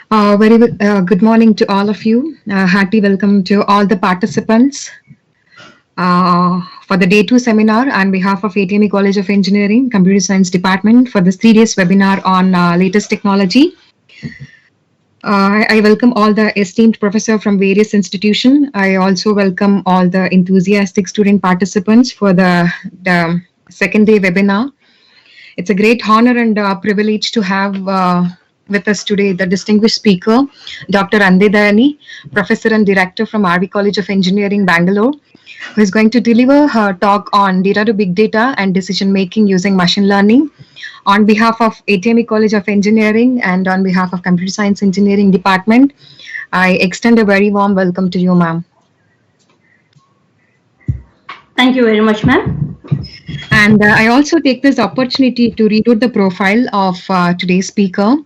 Good morning to all of you. Hearty welcome to all the participants for the day two seminar on behalf of ATME College of Engineering, Computer Science Department for this 3 days webinar on latest technology. I welcome all the esteemed professor from various institutions. I also welcome all the enthusiastic student participants for the second day webinar. It's a great honor and privilege to have with us today the distinguished speaker, Dr. Ande Dayani, Professor and Director from RV College of Engineering, Bangalore, who is going to deliver her talk on data to big data and decision making using machine learning. On behalf of ATME College of Engineering and on behalf of Computer Science Engineering Department, I extend a very warm welcome to you, ma'am. Thank you very much, ma'am. And I also take this opportunity to read out the profile of today's speaker.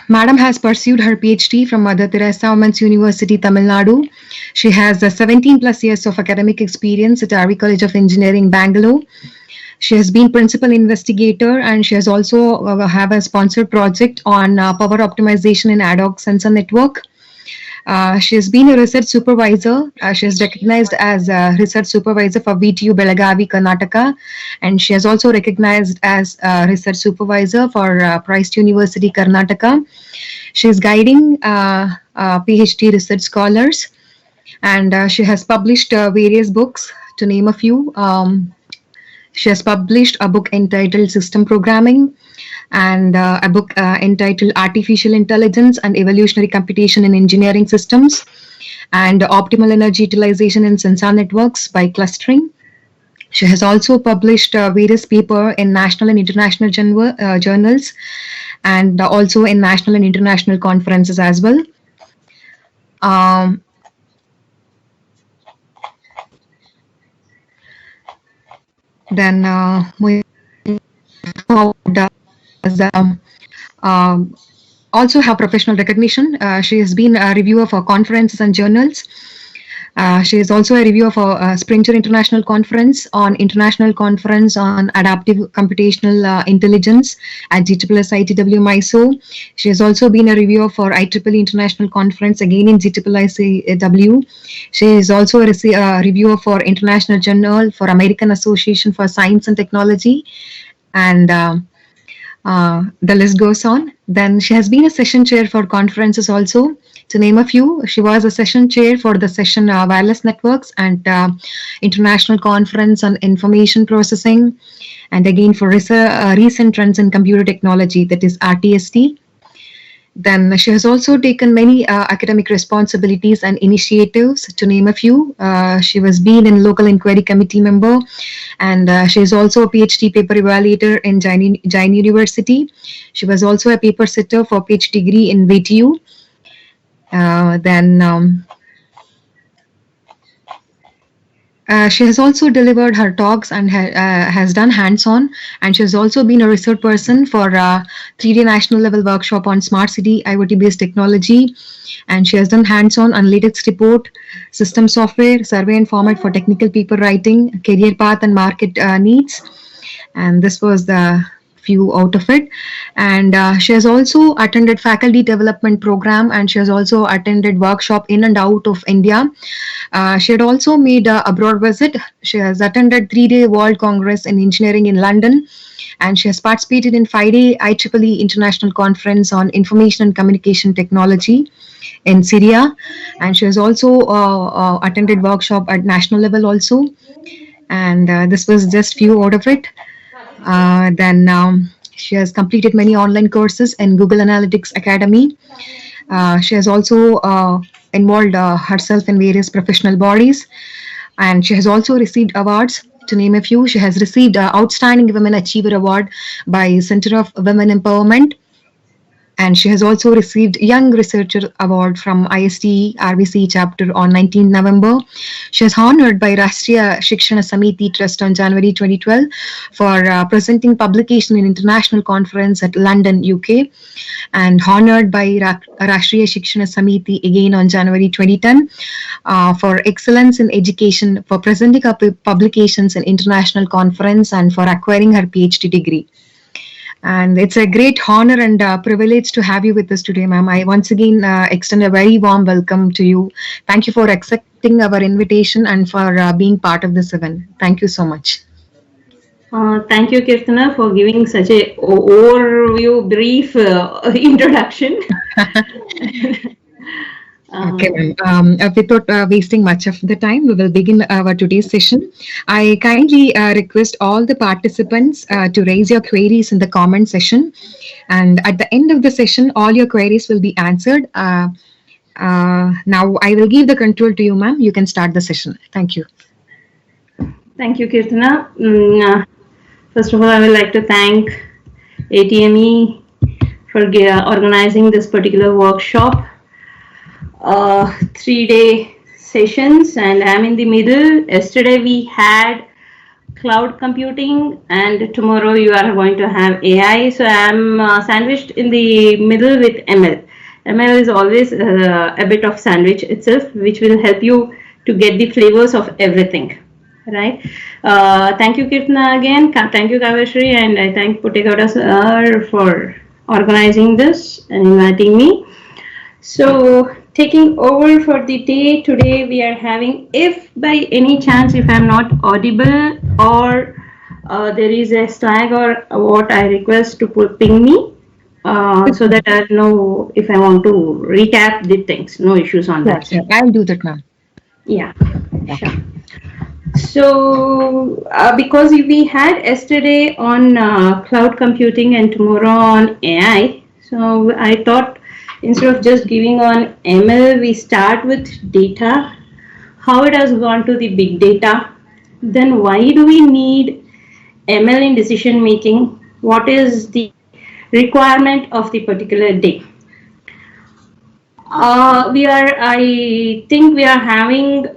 Madam has pursued her PhD from Mother Teresa Women's University, Tamil Nadu. She has 17 plus years of academic experience at RV College of Engineering, Bangalore. She has been principal investigator and she has also have a sponsored project on power optimization in ad hoc sensor network. She has been a research supervisor. She is recognized as a research supervisor for VTU Belagavi, Karnataka, and she has also recognized as a research supervisor for Christ University, Karnataka. She is guiding PhD research scholars, and she has published various books, to name a few. She has published a book entitled System Programming and a book entitled Artificial Intelligence and Evolutionary Computation in Engineering Systems and Optimal Energy Utilization in Sensor Networks by Clustering. She has also published various papers in national and international journals and also in national and international conferences as well. Then moving forward, also have professional recognition. She has been a reviewer for conferences and journals. She is also a reviewer for Springer International Conference on Adaptive Computational Intelligence at GSSS ITW Mysore. She has also been a reviewer for IEEE International Conference again in GSSS ITW. She is also a reviewer for International Journal for American Association for Science and Technology, and the list goes on. Then she has been a session chair for conferences also. To name a few, she was a session chair for the session Wireless Networks and International Conference on Information Processing, and again for recent trends in computer technology, that is RTST. Then she has also taken many academic responsibilities and initiatives, to name a few. She was been in local inquiry committee member, and she is also a PhD paper evaluator in Jain University. She was also a paper sitter for PhD degree in VTU. She has also delivered her talks and has done hands-on, and she has also been a research person for 3D national level workshop on smart city IoT-based technology, and she has done hands-on on latest report, system software, survey and format for technical paper writing, career path and market needs, and this was the few out of it. And she has also attended faculty development program, and she has also attended workshop in and out of India. She had also made a abroad visit. She has attended 3-day World Congress in Engineering in London, and she has participated in 5-day IEEE International Conference on Information and Communication Technology in Syria, and she has also attended workshop at national level also. And this was just few out of it. Then she has completed many online courses in Google Analytics Academy. She has also involved herself in various professional bodies, and she has also received awards. To name a few, she has received Outstanding Women Achiever Award by Center of Women Empowerment, and she has also received Young Researcher Award from ISTE RVC chapter on 19 November. She was honored by Rashtriya Shikshana Samiti Trust on January 2012 for presenting publication in international conference at London, UK, and honored by Rashtriya Shikshana Samiti again on January 2010 for excellence in education for presenting her publications in international conference and for acquiring her PhD degree. And it's a great honor and privilege to have you with us today, ma'am. I once again extend a very warm welcome to you. Thank you for accepting our invitation and for being part of this event. Thank you so much. Thank you, Kirtana, for giving such a overview, brief introduction. Okay, ma'am. Without wasting much of the time, we will begin our today's session. I kindly request all the participants to raise your queries in the comment session. And at the end of the session, all your queries will be answered. Now, I will give the control to you, ma'am. You can start the session. Thank you. Thank you, Kirtana. First of all, I would like to thank ATME for organizing this particular workshop. 3-day sessions, and I'm in the middle. Yesterday we had cloud computing, and tomorrow you are going to have AI. So I'm sandwiched in the middle with ML. ML is always a bit of sandwich itself, which will help you to get the flavors of everything. Right. Thank you, Kirtana, again. Thank you, Kaveshri, and I thank Putegowda sir for organizing this and inviting me. So, taking over for the day today, we are having, if by any chance, if I'm not audible or there is a slag or what, I request to ping me so that I'll know if I want to recap the things. No issues on that. Sure. I'll do that, ma'am. Yeah, sure. So, because we had yesterday on cloud computing and tomorrow on AI, so I thought instead of just giving on ML, we start with data, how it has gone to the big data, then why do we need ML in decision making, what is the requirement of the particular day. I think we are having,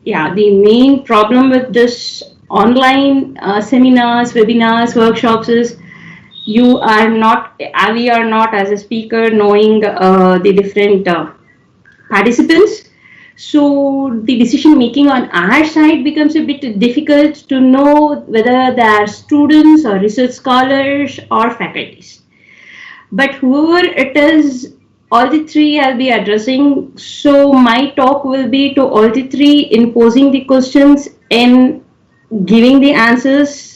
the main problem with this online seminars, webinars, workshops is we are not as a speaker knowing the different participants. So the decision making on our side becomes a bit difficult to know whether they are students or research scholars or faculties. But whoever it is, all the three I'll be addressing. So my talk will be to all the three in posing the questions and giving the answers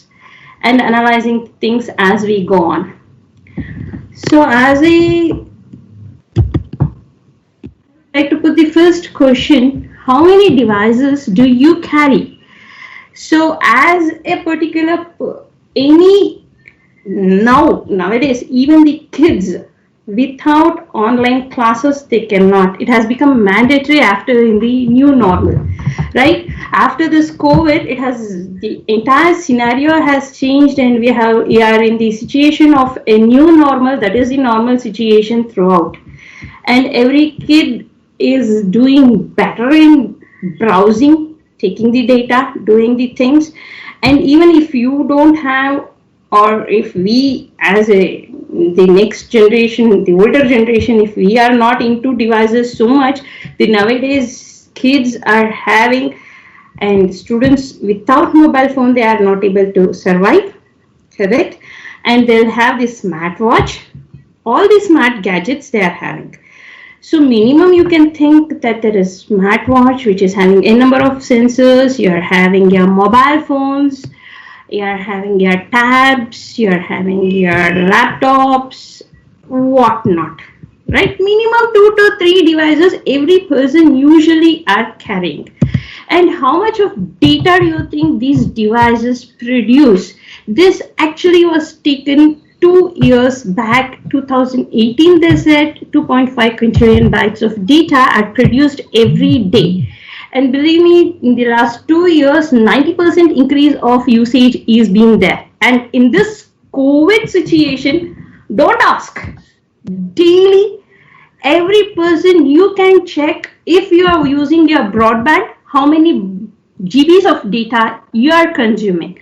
and analyzing things as we go on. So as I like to put the first question, how many devices do you carry? So as a particular, nowadays, even the kids, without online classes, they cannot. It has become mandatory after in the new normal, right? After this COVID, the entire scenario has changed, and we are in the situation of a new normal, that is the normal situation throughout. And every kid is doing better in browsing, taking the data, doing the things. And even if you don't have, or if we as the next generation, the older generation, if we are not into devices so much, the nowadays kids are having, and students without mobile phone, they are not able to survive, correct? And they'll have this smartwatch, all the smart gadgets they are having. So minimum you can think that there is smartwatch which is having a number of sensors, you are having your mobile phones, you are having your tabs, you are having your laptops, whatnot, right? Minimum 2 to 3 devices every person usually are carrying. And how much of data do you think these devices produce? This actually was taken 2 years back, 2018, they said 2.5 quintillion bytes of data are produced every day. And believe me, in the last 2 years, 90% increase of usage is being there. And in this COVID situation, don't ask. Daily, every person, you can check if you are using your broadband, how many GBs of data you are consuming.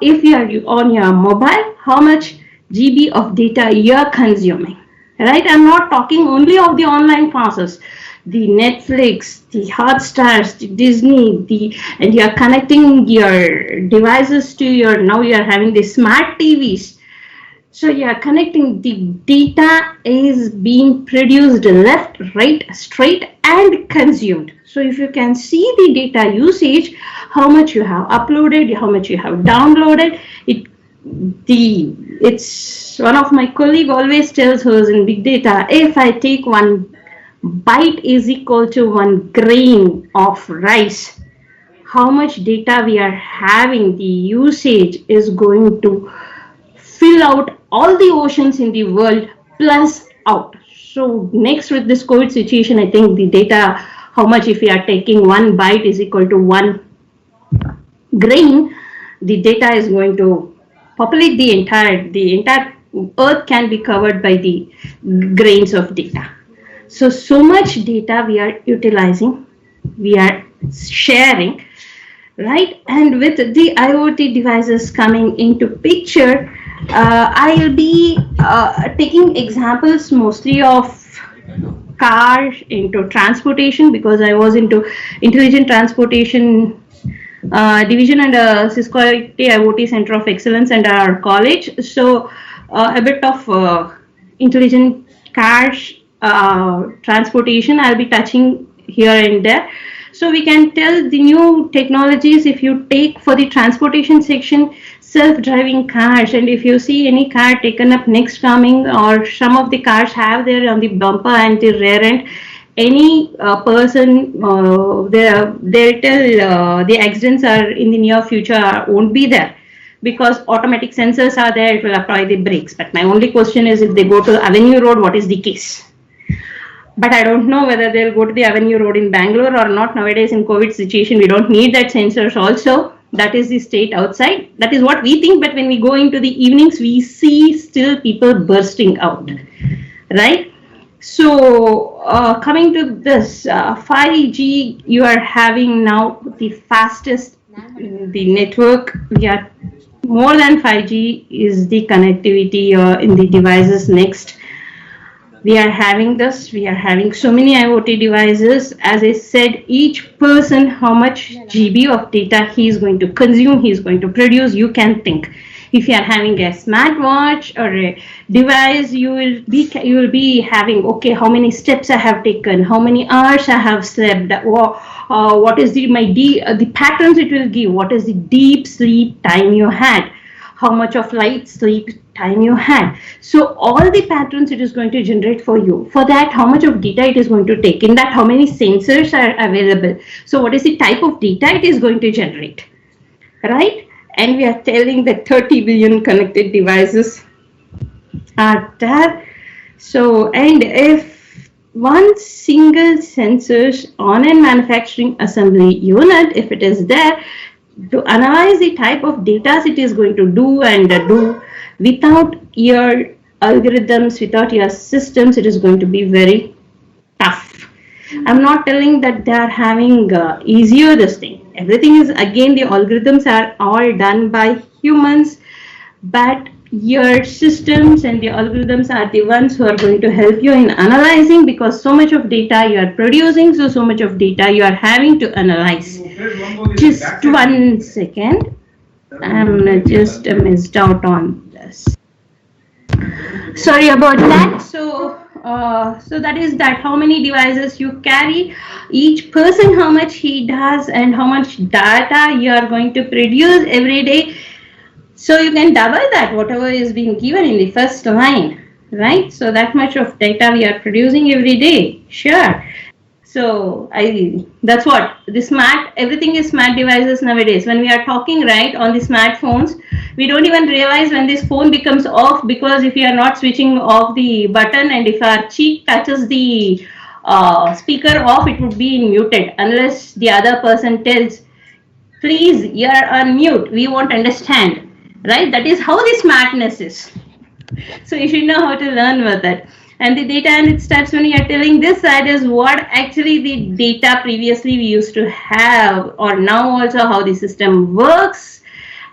If you are on your mobile, how much GB of data you are consuming, right? I'm not talking only of the online classes, the Netflix, the Hotstars, the Disney, and you are connecting your devices to now you are having the smart TVs. So yeah, connecting the data is being produced left, right, straight, and consumed. So if you can see the data usage, how much you have uploaded, how much you have downloaded, it's one of my colleague always tells us in big data, if I take one byte is equal to one grain of rice, how much data we are having, the usage is going to fill out all the oceans in the world plus out. So next with this COVID situation, I think the data, how much if we are taking one byte is equal to one grain, the data is going to populate the entire earth can be covered by the grains of data. So much data we are utilizing, we are sharing, right? And with the IoT devices coming into picture, I'll be taking examples mostly of car into transportation because I was into intelligent transportation division under Cisco IoT Center of Excellence under our college. So a bit of intelligent cars transportation I'll be touching here and there. So we can tell the new technologies if you take for the transportation section, self-driving cars, and if you see any car taken up next coming or some of the cars have there on the bumper and the rear end, any person they'll tell the accidents are in the near future won't be there because automatic sensors are there, it will apply the brakes. But my only question is if they go to Avenue Road, what is the case? But I don't know whether they'll go to the Avenue Road in Bangalore or not. Nowadays in COVID situation, we don't need that sensors also. That is the state outside. That is what we think. But when we go into the evenings, we see still people bursting out, right? So coming to this 5G, you are having now the fastest the network. We are more than 5G is the connectivity in the devices next. We are having this, we are having so many IoT devices. As I said, each person how much GB of data he is going to consume, he is going to produce, you can think. If you are having a smartwatch or a device, you will be having, okay, how many steps I have taken, how many hours I have slept, what is the patterns it will give, what is the deep sleep time you had, how much of light sleep time you had. So all the patterns it is going to generate for you. For that, how much of data it is going to take. In that, how many sensors are available. So what is the type of data it is going to generate, right? And we are telling that 30 billion connected devices are there. So, and if one single sensors on a manufacturing assembly unit, if it is there, to analyze the type of data it is going to do and do without your algorithms, without your systems, it is going to be very tough. I'm not telling that they are having easier this thing. Everything is again the algorithms are all done by humans, but your systems and the algorithms are the ones who are going to help you in analyzing because so much of data you are producing, so much of data you are having to analyze. Just 1 second. I'm just missed out on this. Sorry about that. So that is that how many devices you carry, each person how much he does and how much data you are going to produce every day. So you can double that whatever is being given in the first line, right? So that much of data we are producing every day, sure. So that's what the smart, everything is smart devices nowadays. When we are talking right on the smartphones, we don't even realize when this phone becomes off because if you are not switching off the button and if our cheek touches the speaker off, it would be muted unless the other person tells, please, you're on mute. We won't understand, right? That is how the smartness is. So you should know how to learn with it. And the data and it starts when you are telling this side is what actually the data previously we used to have or now also how the system works.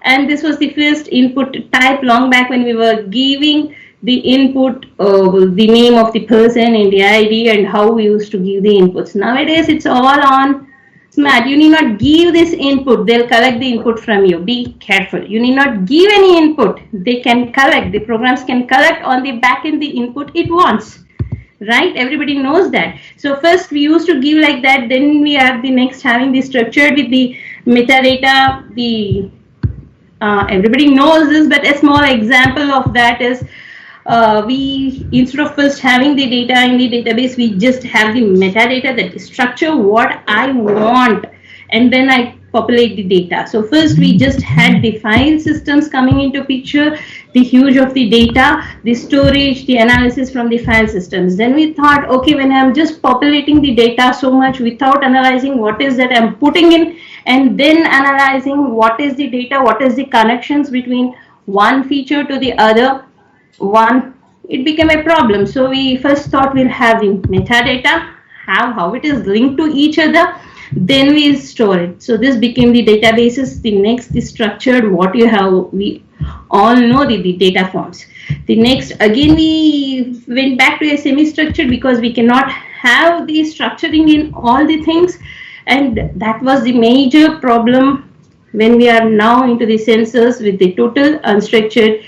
And this was the first input type long back when we were giving the input, the name of the person and the ID and how we used to give the inputs. Nowadays it's all on Smart, you need not give this input, they'll collect the input from you. Be careful. You need not give any input. They can collect, the programs can collect on the back end the input it wants. Right? Everybody knows that. So first we used to give like that, then we are the next having the structured with the metadata, the everybody knows this, but a small example of that is we, instead of first having the data in the database, we just have the metadata, that structure what I want, and then I populate the data. So first we just had the file systems coming into picture, the huge of the data, the storage, the analysis from the file systems. Then we thought, okay, when I'm just populating the data so much without analyzing what is that I'm putting in, and then analyzing what is the data, what is the connections between one feature to the other one, it became a problem. So we first thought we'll have the metadata, have how it is linked to each other, then we store it. So this became the databases. The next, the structured, what you have, we all know the data forms. The next, again we went back to a semi-structured, because we cannot have the structuring in all the things, and that was the major problem when we are now into the sensors with the total unstructured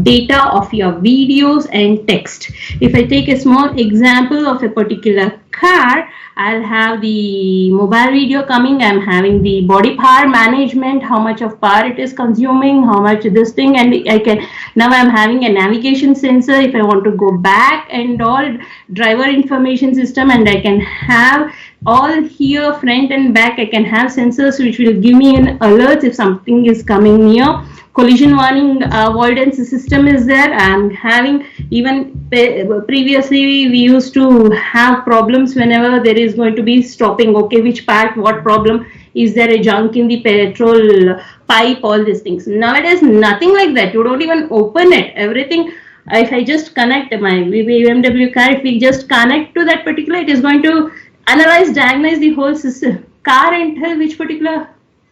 data of your videos and text. If I take a small example of a particular car, I'll have the mobile video coming, I'm having the body power management, how much of power it is consuming, how much this thing, and I can, now I'm having a navigation sensor if I want to go back, and all driver information system, and I can have all here front and back, I can have sensors which will give me an alert if something is coming near. Collision warning avoidance system is there. I'm having, even previously we used to have problems whenever there is going to be stopping, okay, which part, what problem, is there a junk in the petrol pipe, all these things. Nowadays nothing like that, you don't even open it, everything. If I just connect my BMW car, if we just connect to that particular, it is going to analyze, diagnose the whole system, car, and tell which particular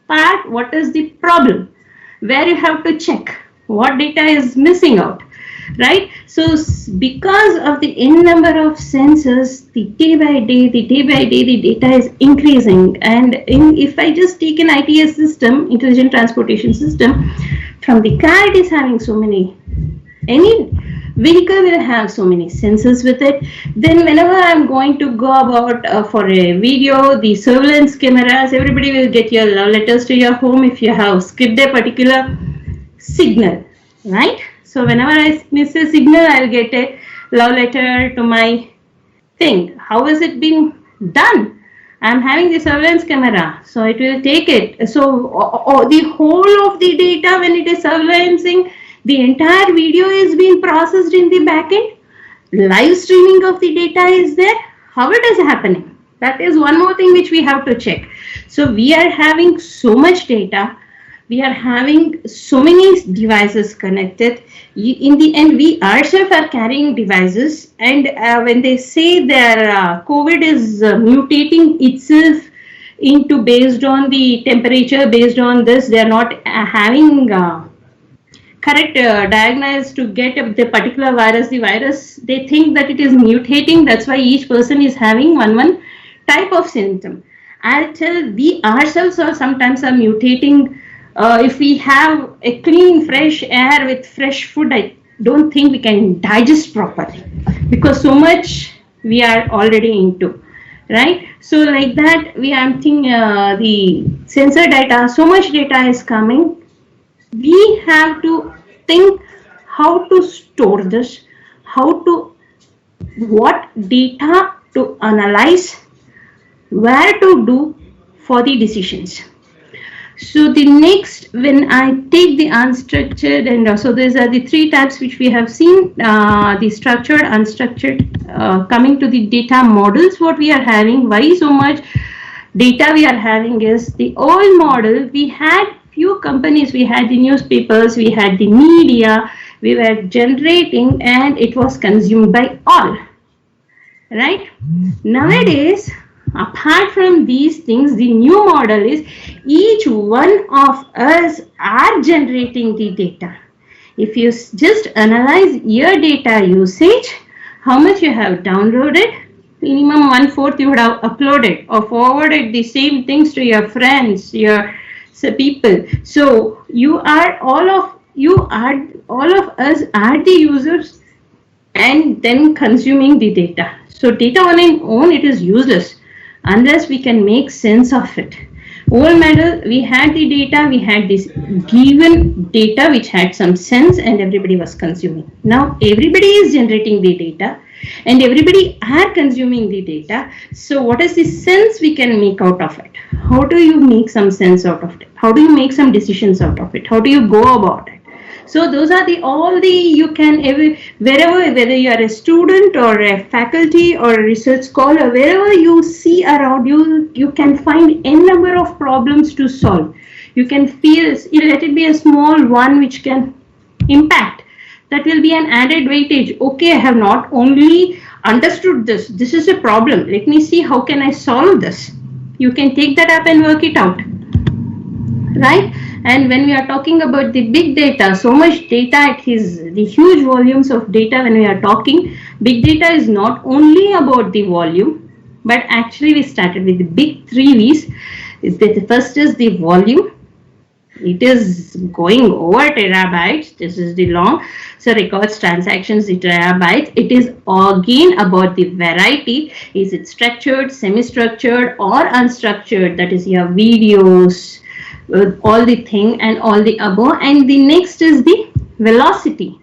part, what is the problem, where you have to check, what data is missing out, right? So because of the n number of sensors, the day by day the data is increasing. And if I just take an ITS system, intelligent transportation system, from the car, it is having so many, any vehicle will have so many sensors with it. Then whenever I'm going to go about for a video, the surveillance cameras, everybody will get your love letters to your home if you have skipped a particular signal, right? So whenever I miss a signal, I'll get a love letter to my thing. How is it being done? I'm having the surveillance camera, so it will take it. So the whole of the data, when it is surveillancing, the entire video is being processed in the backend. Live streaming of the data is there. How it is happening? That is one more thing which we have to check. So we are having so much data. We are having so many devices connected. In the end, we ourselves are carrying devices. And when they say their COVID is mutating itself into based on the temperature, based on this, they are not having correct diagnosis to get the particular virus, the virus, they think that it is mutating. That's why each person is having one type of symptom. I'll tell, we ourselves are sometimes are mutating. If we have a clean, fresh air with fresh food, I don't think we can digest properly, because so much we are already into, right? So like that, I'm thinking the sensor data, so much data is coming. We have to think how to store this, how to, what data to analyze, where to do for the decisions. So the next, when I take the unstructured, and also these are the three types which we have seen, the structured, unstructured, coming to the data models, what we are having, why so much data we are having is the old model. We had few companies, we had the newspapers, we had the media, we were generating, and it was consumed by all, right? Nowadays, apart from these things, the new model is each one of us are generating the data. If you just analyze your data usage, how much you have downloaded, minimum 1/4 you would have uploaded or forwarded the same things to your friends, your people. So all of us are the users and then consuming the data. So data on its own, it is useless unless we can make sense of it. Old medal, we had the data, we had this given data which had some sense and everybody was consuming. Now everybody is generating the data and everybody are consuming the data. So what is the sense we can make out of it? How do you make some sense out of it? How do you make some decisions out of it? How do you go about it? So those are the all the you can wherever, whether you are a student or a faculty or a research scholar, wherever you see around you, you can find n number of problems to solve. You can feel, let it be a small one which can impact. That will be an added weightage. Okay, I have not only understood this. This is a problem. Let me see how can I solve this. You can take that up and work it out. Right? And when we are talking about the big data, so much data, it is the huge volumes of data. When we are talking, big data is not only about the volume, but actually we started with the big 3 V's. The first is the volume. It is going over terabytes. This is the long. So records, transactions, the terabytes. It is again about the variety. Is it structured, semi-structured or unstructured? That is your videos, all the thing and all the above. And the next is the velocity,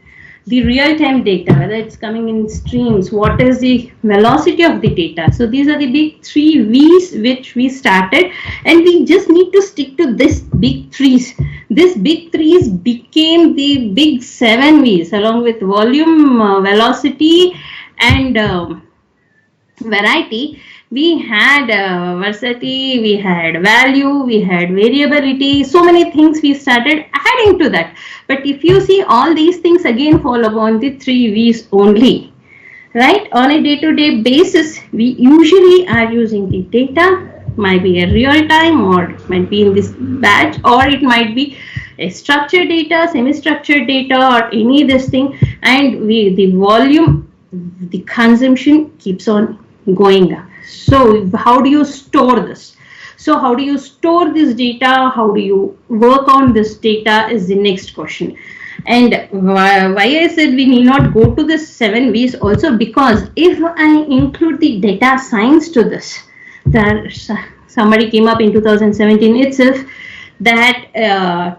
the real-time data, whether it's coming in streams, what is the velocity of the data. So these are the big 3 V's which we started, and we just need to stick to this big 3's. This big 3's became the big 7 V's along with volume, velocity and variety. We had versatility, we had value, we had variability, so many things we started adding to that. But if you see, all these things again fall upon the 3 V's only, right? On a day-to-day basis, we usually are using the data, might be a real time or it might be in this batch, or it might be a structured data, semi-structured data, or any this thing, and the volume, the consumption keeps on going up. So how do you store this? So how do you store this data? How do you work on this data is the next question. And why I said we need not go to the 7 V's also, because if I include the data science to this, there somebody came up in 2017 itself that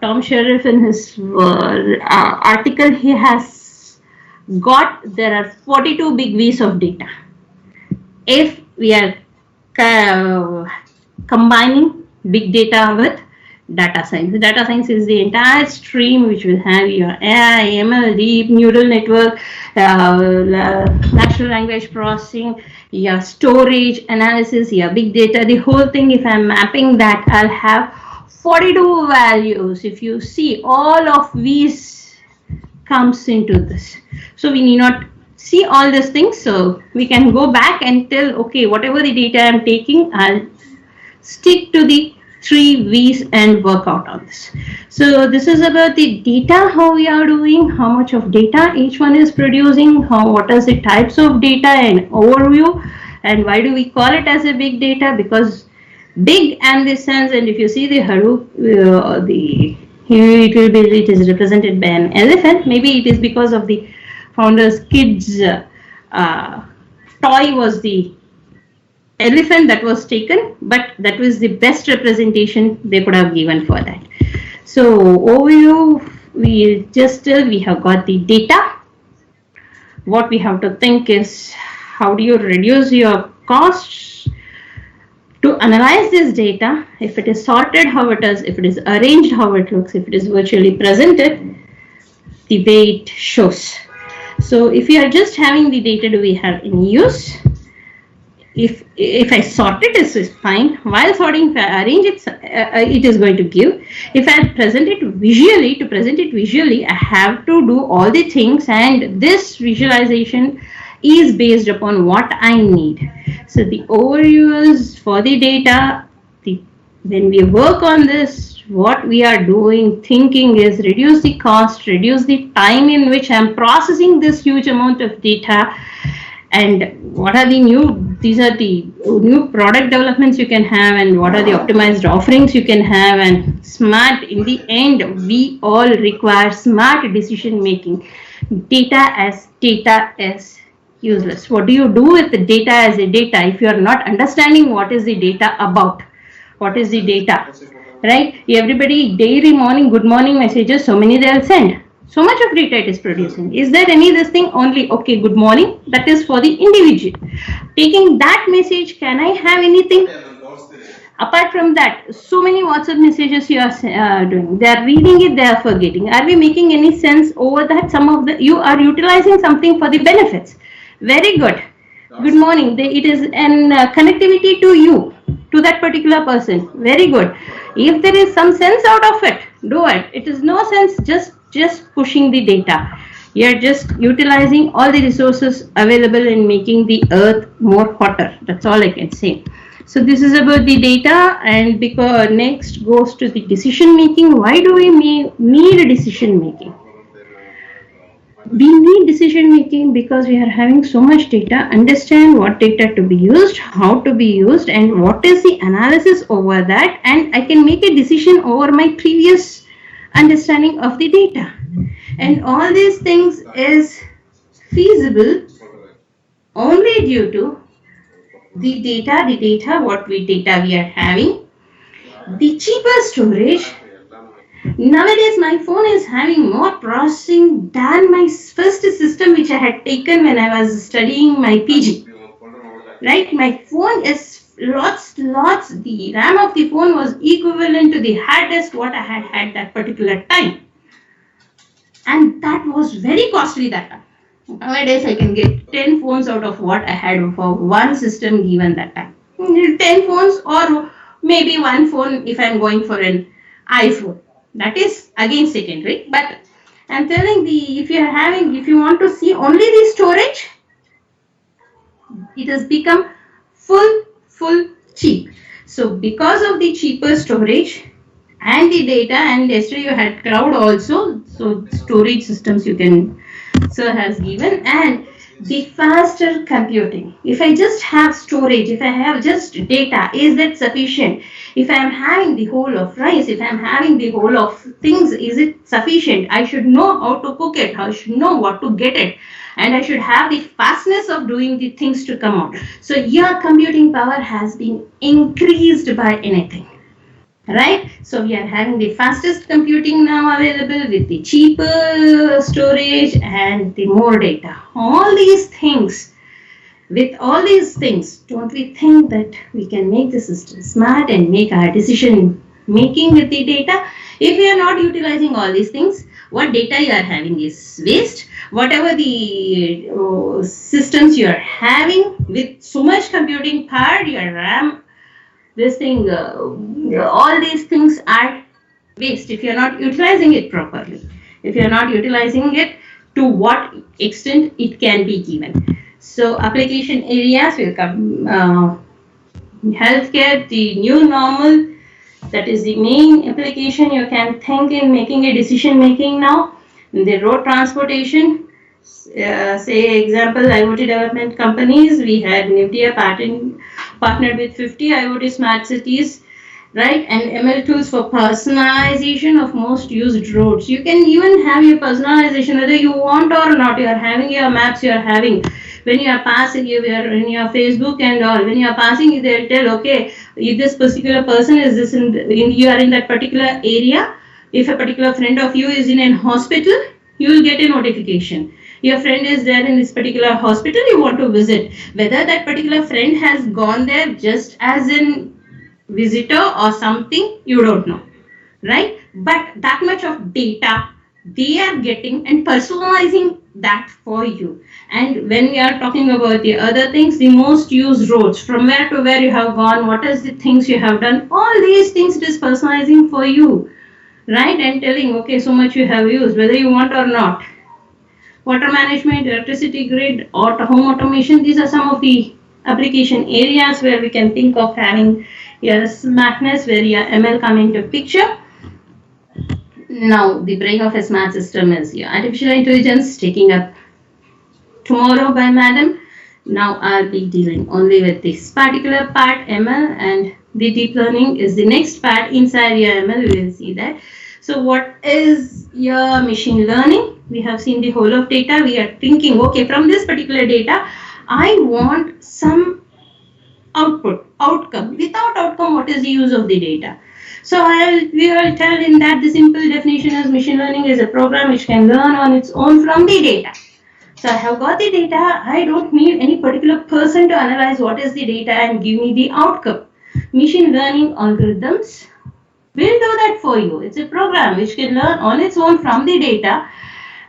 Tom Sheriff in his article, he has got there are 42 big V's of data. If we are combining big data with data science. Data science is the entire stream which will have your AI, ML, deep neural network, natural language processing, your storage, analysis, your big data, the whole thing. If I'm mapping that, I'll have 42 values. If you see, all of these comes into this. So we need not see all these things, so we can go back and tell, okay, whatever the data I'm taking, I'll stick to the 3 V's and work out on this. So this is about the data, how we are doing, how much of data each one is producing, what are the types of data and overview, and why do we call it as a big data? Because big and the sense, and if you see the Hadoop, here it is represented by an elephant. Maybe it is because of the founder's kids toy was the elephant that was taken, but that was the best representation they could have given for that. So overview, we have got the data. What we have to think is, how do you reduce your costs to analyze this data? If it is sorted, how it is, if it is arranged, how it looks, if it is virtually presented, the way it shows. So if you are just having the data, do we have any use? If I sort it, this is fine. While sorting, if I arrange it, it is going to give. If I present it visually, to present it visually, I have to do all the things, and this visualization is based upon what I need. So the overview is for the data. When we work on this, what we are doing, thinking is reduce the cost, reduce the time in which I'm processing this huge amount of data, and what are the new, these are the new product developments you can have, and what are the optimized offerings you can have. And smart, in the end, we all require smart decision making. Data is useless. What do you do with the data as a data if you are not understanding what is the data about? What is the data? Right? Everybody daily morning good morning messages, so many they'll send. So much of data it is producing. Is there any this thing only okay good morning? That is for the individual. Taking that message, can I have anything? Apart from that, so many WhatsApp messages you are doing, they are reading it, they are forgetting. Are we making any sense over that? Some of the, you are utilizing something for the benefits. Very good. Good morning. It is an connectivity to you, to that particular person. Very good. If there is some sense out of it, do it. It is no sense just pushing the data. You're just utilizing all the resources available and making the earth more hotter. That's all I can say. So this is about the data, and because next goes to the decision making. Why do we need decision making? We need decision making because we are having so much data. Understand what data to be used, how to be used, and what is the analysis over that, and I can make a decision over my previous understanding of the data. And all these things is feasible only due to the data, what data we are having, the cheaper storage. Nowadays, my phone is having more processing than my first system which I had taken when I was studying my PG. Right? My phone is lots. The RAM of the phone was equivalent to the hard disk what I had that particular time. And that was very costly that time. Nowadays, I can get 10 phones out of what I had for one system given that time. 10 phones, or maybe one phone if I'm going for an iPhone. That is again secondary. But I'm telling the, if you want to see only the storage, it has become full cheap. So because of the cheaper storage and the data, and yesterday you had cloud also, so storage systems you can, sir has given, and the faster computing. If I just have storage, if I have just data, is that sufficient? If I am having the whole of rice, if I am having the whole of things, is it sufficient? I should know how to cook it, I should know what to get it, and I should have the fastness of doing the things to come out. So your computing power has been increased by anything. Right? So we are having the fastest computing now available with the cheaper storage and the more data. All these things, with all these things, don't we think that we can make the system smart and make our decision making with the data? If we are not utilizing all these things, what data you are having is waste. Whatever the systems you are having with so much computing power, your RAM, this thing, all these things are waste if you're not utilizing it properly. If you're not utilizing it to what extent it can be given. So application areas will come, healthcare, the new normal, that is the main application you can think in making a decision making now. In the road transportation, say example, IoT development companies, we had NVIDIA partnered with 50 IoT smart cities, right? And ML tools for personalization of most used roads. You can even have your personalization whether you want or not. You are having your maps, you are having, when you are passing, you are in your Facebook and all, when you are passing, they'll tell, okay, if this particular person is this you are in that particular area, if a particular friend of you is in a hospital, you will get a notification. Your friend is there in this particular hospital, you want to visit. Whether that particular friend has gone there just as a visitor or something, you don't know, right? But that much of data they are getting and personalizing that for you. And when we are talking about the other things, the most used roads, from where to where you have gone, what is the things you have done, all these things it is personalizing for you, right? And telling, okay, so much you have used, whether you want or not. Water management, electricity grid, or home automation, these are some of the application areas where we can think of having your smartness, where your ML come into picture. Now, the brain of a smart system is your artificial intelligence, taking up tomorrow by Madam. Now I'll be dealing only with this particular part, ML, and the deep learning is the next part inside your ML. We will see that. So what is your machine learning? We have seen the whole of data. We are thinking, okay, from this particular data, I want some outcome. Without outcome, what is the use of the data? So we will tell in that the simple definition is machine learning is a program which can learn on its own from the data. So I have got the data. I don't need any particular person to analyze what is the data and give me the outcome. Machine learning algorithms will do that for you. It's a program which can learn on its own from the data,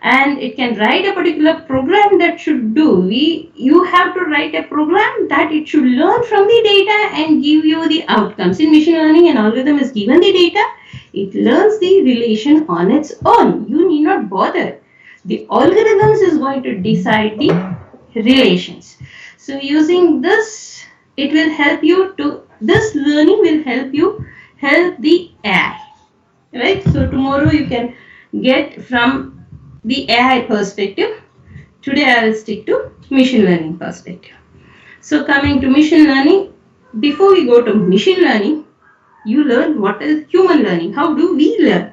and it can write a particular program that should do. You have to write a program that it should learn from the data and give you the outcomes. In machine learning, an algorithm is given the data. It learns the relation on its own. You need not bother. The algorithms is going to decide the relations. So using this, it will help you to, this learning will help you help the AI, right? So tomorrow you can get from the AI perspective. Today I will stick to machine learning perspective. So coming to machine learning, before we go to machine learning, you learn what is human learning. How do we learn?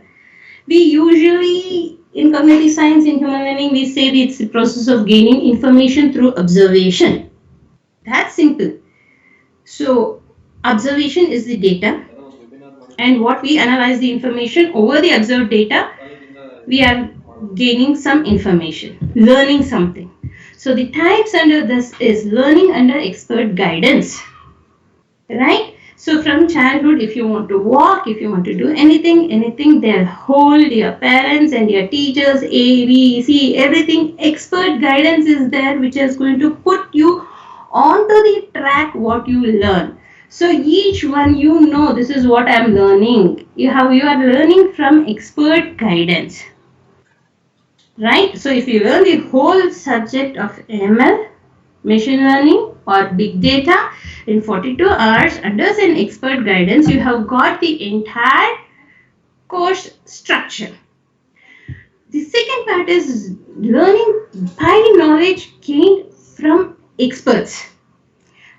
We usually, in cognitive science, in human learning, we say that it's the process of gaining information through observation. That's simple. So observation is the data, and what we analyze the information over the observed data, we are gaining some information, learning something. So the types under this is learning under expert guidance, right? So from childhood, if you want to walk, if you want to do anything, they'll hold your parents and your teachers, A, B, C, everything. Expert guidance is there, which is going to put you onto the track what you learn. So each one, you know, this is what I'm learning. You are learning from expert guidance, right? So if you learn the whole subject of ML, machine learning or big data in 42 hours under an expert guidance, you have got the entire course structure. The second part is learning by knowledge gained from experts.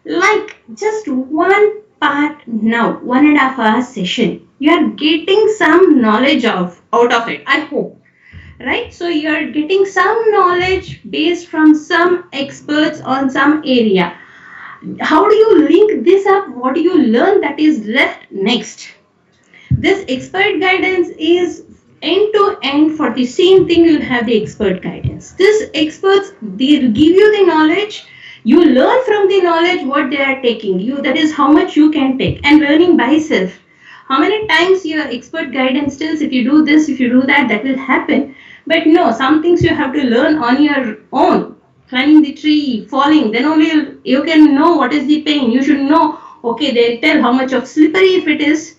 Like just one part now, 1.5 hour session, you are getting some knowledge out of it, I hope. Right? So you are getting some knowledge based from some experts on some area. How do you link this up? What do you learn that is left next? This expert guidance is end to end for the same thing. You'll have the expert guidance. This experts, they'll give you the knowledge. You learn from the knowledge what they are taking you. That is how much you can take. And learning by self. How many times your expert guidance tells if you do this, if you do that, that will happen. But no, some things you have to learn on your own. Climbing the tree, falling, then only you can know what is the pain. You should know, okay, they tell how much of slippery if it is.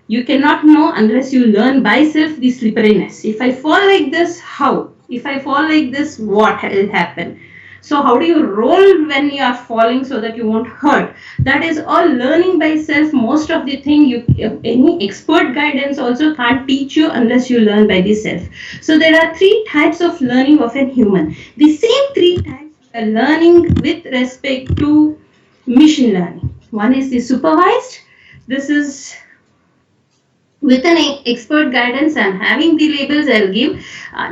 You cannot know unless you learn by self the slipperiness. If I fall like this, how? If I fall like this, what will happen? So how do you roll when you are falling so that you won't hurt? That is all learning by self. Most of the thing any expert guidance also can't teach you unless you learn by the self. So there are 3 types of learning of a human. The same 3 types are learning with respect to machine learning. One is the supervised. This is with an expert guidance and having the labels I'll give.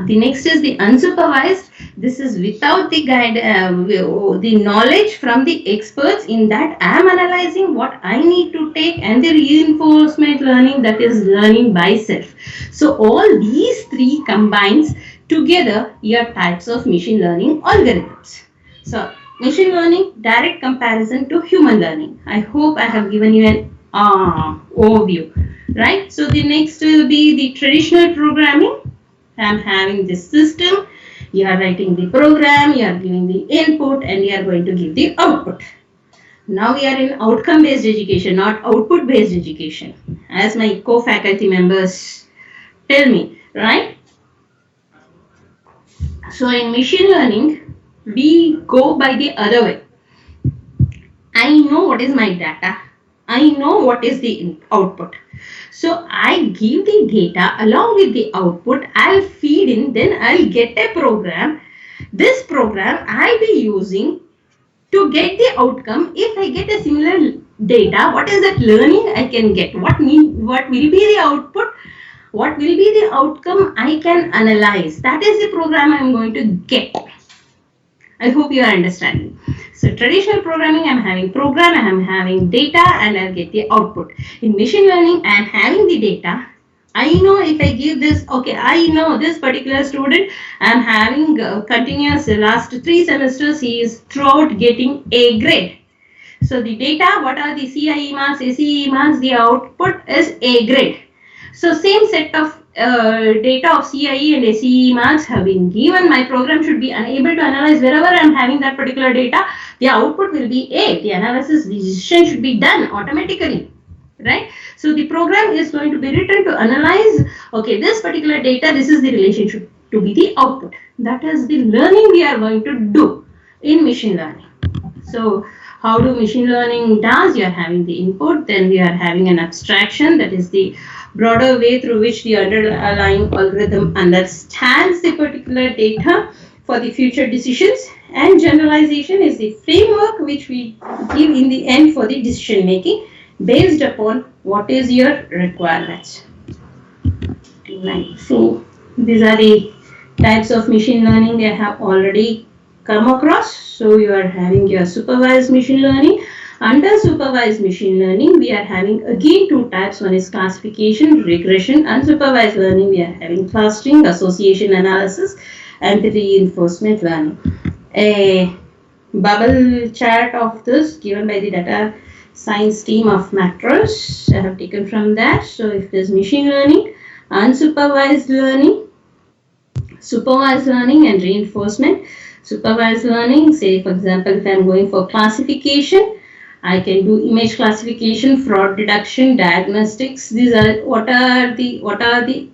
The next is the unsupervised. This is without the the knowledge from the experts. In that I am analyzing what I need to take, and the reinforcement learning, that is learning by self. So all these 3 combines together your types of machine learning algorithms. So machine learning, direct comparison to human learning. I hope I have given you an overview. Right? So the next will be the traditional programming. I'm having this system. You are writing the program, you are giving the input, and you are going to give the output. Now we are in outcome-based education, not output-based education, as my co-faculty members tell me, right? So in machine learning, we go by the other way. I know what is my data. I know what is the output. So I give the data along with the output. I'll feed in, then I'll get a program. This program I'll be using to get the outcome, if I get a similar data, what is that learning I can get? What will be the output? What will be the outcome I can analyze? That is the program I'm going to get. I hope you are understanding. So traditional programming, I'm having program, I'm having data, and I'll get the output. In machine learning, I'm having the data. I know if I give this, okay, I know this particular student, I'm having continuous last 3 semesters, he is throughout getting A grade. So the data, what are the CIE marks, SEE marks, the output is A grade. So same set of data of CIE and SEE marks have been given. My program should be able to analyze wherever I am having that particular data. The output will be A. The analysis decision should be done automatically. Right? So the program is going to be written to analyze, okay, this particular data, this is the relationship to be the output. That is the learning we are going to do in machine learning. So how do machine learning does? You are having the input, then we are having an abstraction, that is the broader way through which the underlying algorithm understands the particular data for the future decisions, and generalization is the framework which we give in the end for the decision making based upon what is your requirements. Right. So these are the types of machine learning they have already come across. So you are having your supervised machine learning. Under supervised machine learning, we are having again 2 types. One is classification, regression. Unsupervised learning, we are having clustering, association analysis, and the reinforcement learning. A bubble chart of this given by the data science team of Matros. I have taken from that. So if there's machine learning, unsupervised learning, supervised learning, and reinforcement. Supervised learning, say for example, if I'm going for classification, I can do image classification, fraud detection, diagnostics. These are what are the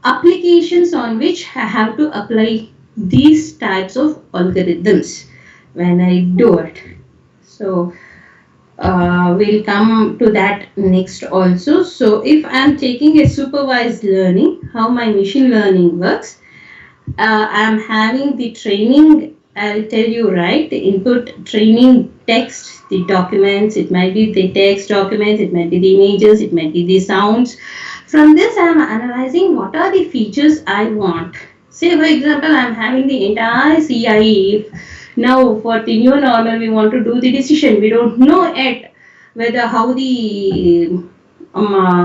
applications on which I have to apply these types of algorithms when I do it. So we'll come to that next also. So if I'm taking a supervised learning, how my machine learning works, I'm having the training, I'll tell you, right, the input training text, the documents, it might be the text documents, it might be the images, it might be the sounds. From this I'm analyzing what are the features I want. Say for example, I'm having the entire CIE. Now for the new normal we want to do the decision. We don't know yet whether how the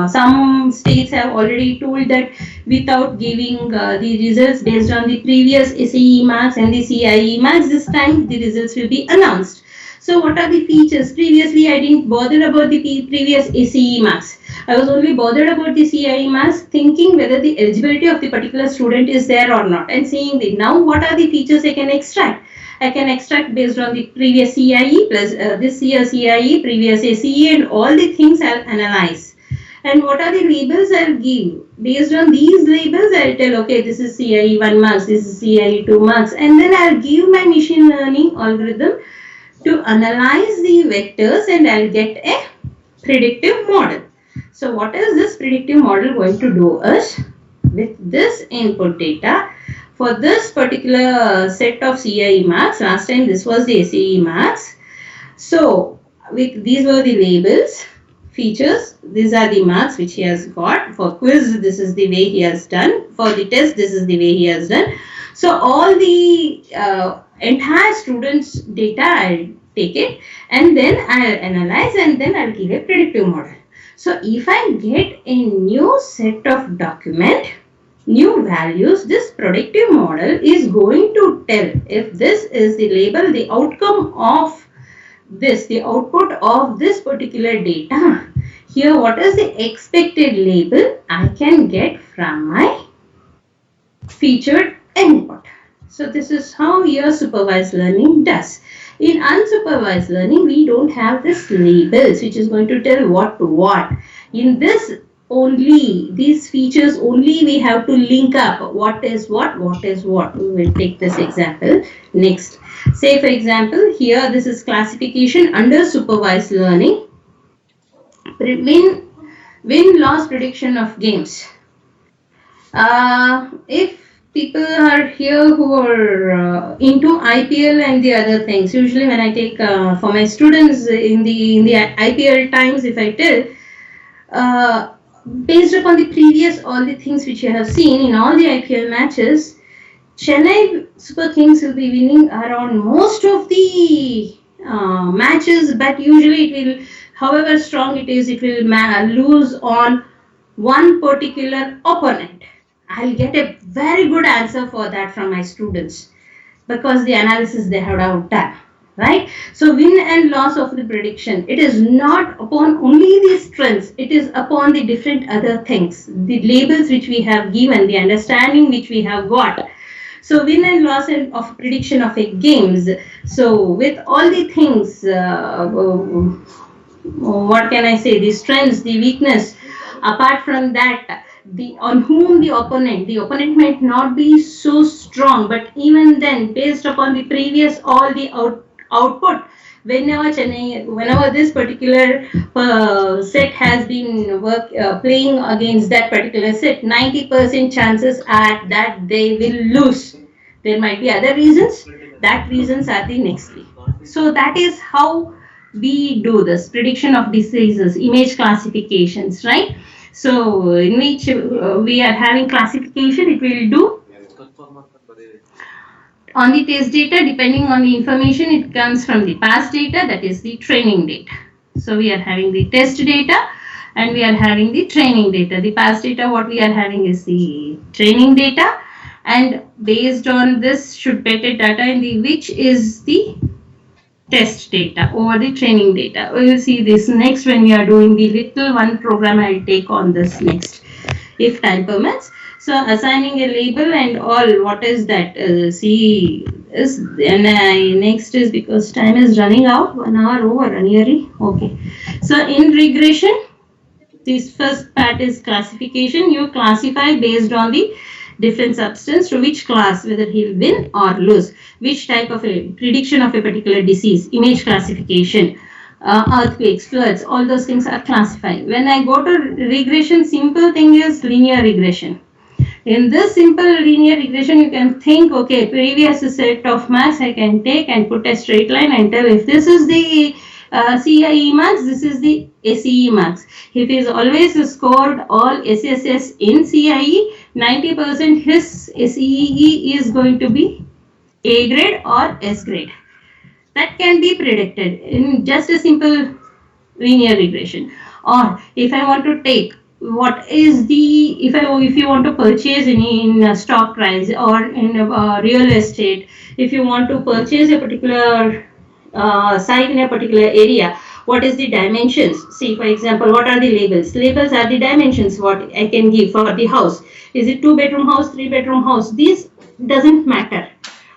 some states have already told that without giving the results based on the previous SEE marks and the CIE marks, this time the results will be announced. So what are the features? Previously I didn't bother about the previous SEE marks. I was only bothered about the CIE marks, thinking whether the eligibility of the particular student is there or not, and seeing the now what are the features I can extract. I can extract based on the previous CIE plus this year CIE, previous SEE, and all the things I'll analyze. And what are the labels I'll give? Based on these labels, I'll tell, okay, this is CIE 1 marks, this is CIE 2 marks, and then I'll give my machine learning algorithm to analyze the vectors, and I'll get a predictive model. So what is this predictive model going to do is, with this input data, for this particular set of CIE marks, last time this was the SEE marks. So with these were the labels, features, these are the marks which he has got. For quiz, this is the way he has done. For the test, this is the way he has done. So all the entire student's data, I'll take it and then I'll analyze and then I'll give a predictive model. So if I get a new set of document, new values, this predictive model is going to tell if this is the label, the outcome of this, the output of this particular data. Here, what is the expected label I can get from my featured input. So this is how your supervised learning does. In unsupervised learning, we don't have this labels which is going to tell what to what. In this only, these features only we have to link up what is what is what. We will take this example next. Say for example, here this is classification under supervised learning. Win-loss prediction of games. If people are here who are into IPL and the other things. Usually, when I take for my students in the IPL times, if I tell, uh, based upon the previous all the things which you have seen in all the IPL matches, Chennai Super Kings will be winning around most of the matches, but usually it will, however strong it is, it will lose on one particular opponent. I'll get a very good answer for that from my students because the analysis they have done, right? So win and loss of the prediction, it is not upon only the strengths, it is upon the different other things, the labels which we have given, the understanding which we have got. So win and loss of prediction of a games. So with all the things, what can I say? The strengths, the weakness. Apart from that, the on whom the opponent might not be so strong, but even then, based upon the previous all the output, whenever this particular set has been playing against that particular set, 90% chances are that they will lose. There might be other reasons. That reasons are the nextly. So that is how we do this prediction of diseases, image classifications, right? So in which we are having classification, it will do on the test data, depending on the information, it comes from the past data, that is the training data. So we are having the test data and we are having the training data. The past data, what we are having is the training data, and based on this should better data in the which is the test data over the training data. We will see this next when we are doing the little one program. I will take on this next if time permits. So assigning a label and all, what is that? See is, and next is, because time is running out, 1 hour over nearly. Okay. So in regression, this first part is classification. You classify based on the different substance to which class, whether he'll win or lose, which type of a prediction of a particular disease, image classification, earthquakes, floods, all those things are classified. When I go to regression, simple thing is linear regression. In this simple linear regression, you can think, okay, previous set of marks I can take and put a straight line and tell if this is the CIE marks, this is the SEE marks. If he is always scored all SSS in CIE, 90% his SEE is going to be A grade or S grade. That can be predicted in just a simple linear regression. Or if I want to take what is the, if you want to purchase in stock price or in real estate, if you want to purchase a particular site in a particular area, what is the dimensions? See, for example, what are the labels? Labels are the dimensions what I can give for the house. Is it 2-bedroom house, 3-bedroom house? This doesn't matter.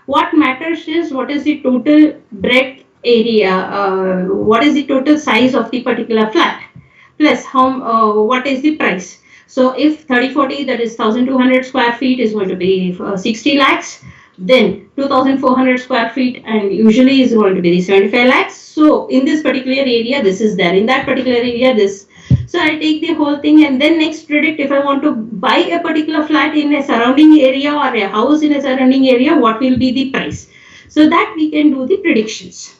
What matters is what is the total breadth area, what is the total size of the particular flat, plus how what is the price. So if 30-40, that is 1200 square feet, is going to be 60 lakhs, then 2400 square feet and usually is going to be the 75 lakhs. So in this particular area, this is there, in that particular area, this. So I take the whole thing and then next predict if I want to buy a particular flat in a surrounding area or a house in a surrounding area, what will be the price. So that we can do the predictions.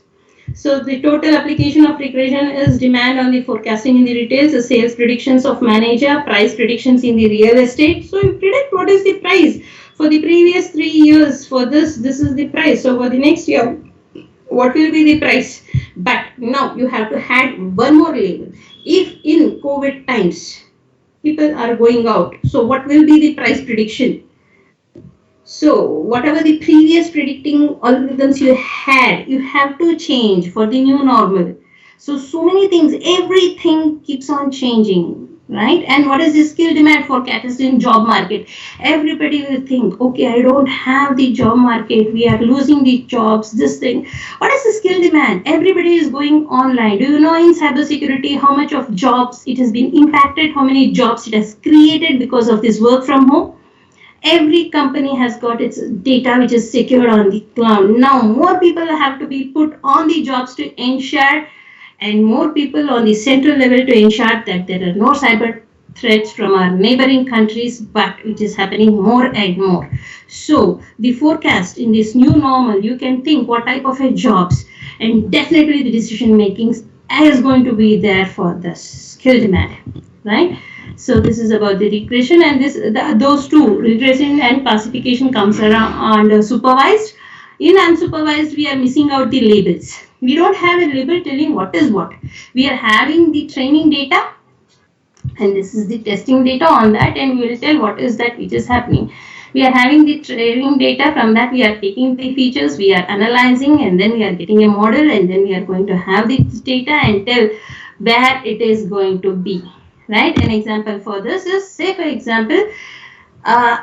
So the total application of regression is demand on the forecasting in the retail, the sales predictions of manager, price predictions in the real estate. So you predict what is the price for the previous 3 years. For this is the price. So for the next year, what will be the price? But now you have to add one more label. If in COVID times people are going out, so what will be the price prediction? So whatever the previous predicting algorithms you had, you have to change for the new normal. So many things, everything keeps on changing, right? And what is the skill demand forecast in job market? Everybody will think, okay, I don't have the job market, we are losing the jobs, this thing. What is the skill demand? Everybody is going online. Do you know in cybersecurity how much of jobs it has been impacted, how many jobs it has created because of this work from home? Every company has got its data which is secured on the cloud. Now more people have to be put on the jobs to ensure, and more people on the central level to ensure that there are no cyber threats from our neighboring countries, but which is happening more and more. So the forecast in this new normal, you can think what type of a jobs, and definitely the decision making is going to be there for the skill demand, right? So this is about the regression, and those two, regression and classification, comes around under supervised. In unsupervised, we are missing out the labels. We don't have a label telling what is what. We are having the training data, and this is the testing data on that, and we will tell what is that which is happening. We are having the training data, from that we are taking the features, we are analyzing, and then we are getting a model, and then we are going to have this data and tell where it is going to be, right? An example for this is, say for example, uh,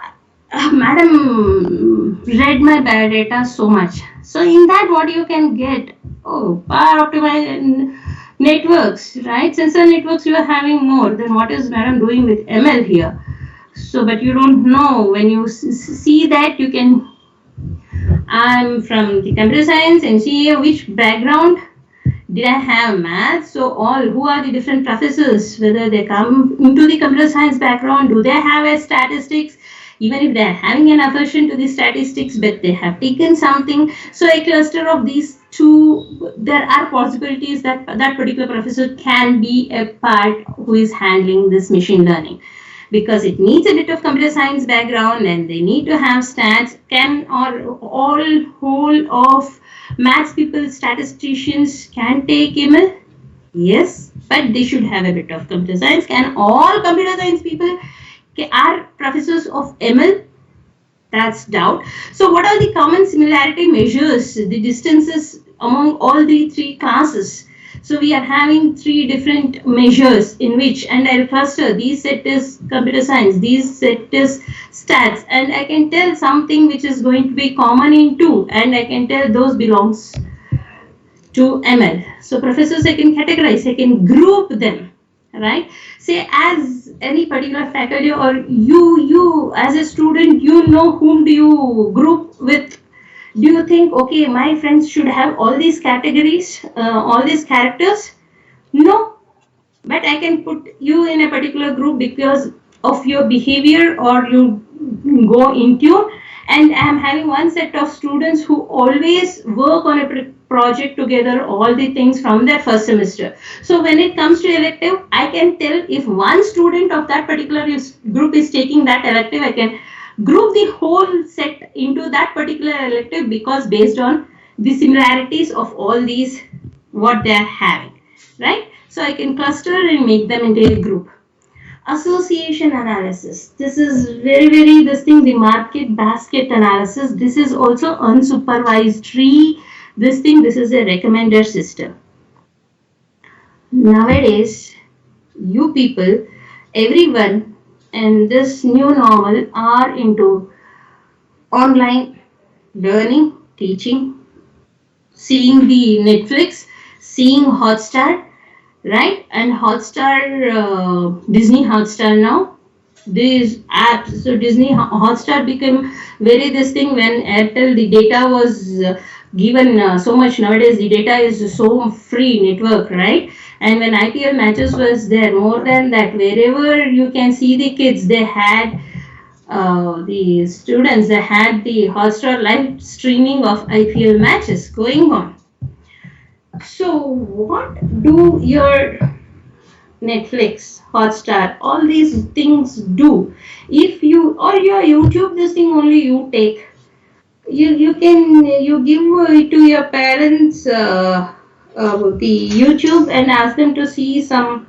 madam read my biodata so much, so in that what you can get, oh, power optimized networks, right? Sensor networks you are having more than what is madam doing with ML here. So but you don't know, when you see that, you can, I'm from the computer science and see which background did I have math. So all who are the different professors, whether they come into the computer science background, do they have a statistics, even if they are having an aversion to the statistics, but they have taken something. So a cluster of these two, there are possibilities that that particular professor can be a part who is handling this machine learning, because it needs a bit of computer science background, and they need to have stats. Can or all whole of maths people, statisticians can take ML? Yes, but they should have a bit of computer science. Can all computer science people are professors of ML? That's doubt. So what are the common similarity measures, the distances among all the three classes? So we are having three different measures in which, and I'll cluster, these set is computer science, these set is stats, and I can tell something which is going to be common in two, and I can tell those belongs to ML. So professors I can categorize, I can group them, right? Say as any particular faculty, or you as a student, you know whom do you group with. Do you think, okay, my friends should have all these categories, all these characters? No, but I can put you in a particular group because of your behavior, or you go in tune, and I am having one set of students who always work on a project together, all the things from their first semester. So when it comes to elective, I can tell if one student of that particular group is taking that elective, I can group the whole set into that particular elective, because based on the similarities of all these what they are having, right? So I can cluster and make them into a group. Association analysis, this is very this thing, the market basket analysis, this is also unsupervised tree. This thing, this is a recommender system. Nowadays you people, everyone in this new normal are into online learning, teaching, seeing the Netflix, seeing Hotstar, right? And Hotstar, Disney Hotstar now, these apps. So Disney Hotstar became very this thing when Airtel, the data was given so much. Nowadays the data is so free network, right? And when IPL matches was there, more than that, wherever you can see the kids, they had the students, they had the Hotstar live streaming of IPL matches going on. So what do your Netflix, Hotstar, all these things do? If you, or your YouTube, this thing only you take. You can, you give it to your parents the YouTube, and ask them to see some.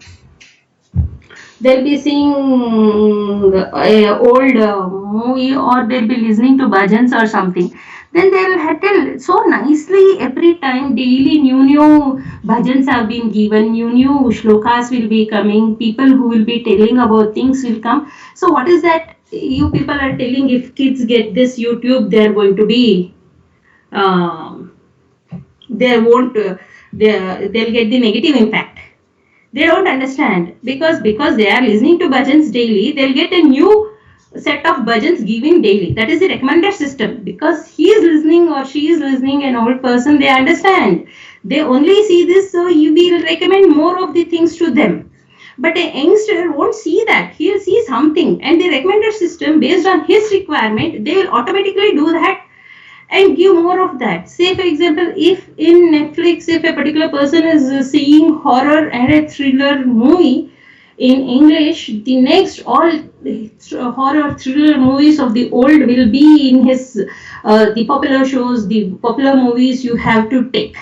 They'll be seeing a old movie, or they'll be listening to bhajans or something. Then they'll tell so nicely every time, daily new bhajans have been given, new shlokas will be coming, people who will be telling about things will come. So what is that you people are telling? If kids get this YouTube, they're going to be they won't they'll get the negative impact. They don't understand, because they are listening to bhajans daily, they'll get a new set of bhajans given daily. That is the recommended system, because he is listening or she is listening, an old person, they understand, they only see this, so you will recommend more of the things to them. But a youngster won't see that. He'll see something, and the recommender system, based on his requirement, they will automatically do that and give more of that. Say, for example, if in Netflix, if a particular person is seeing horror and a thriller movie in English, the next all horror thriller movies of the old will be in his the popular shows, the popular movies you have to take,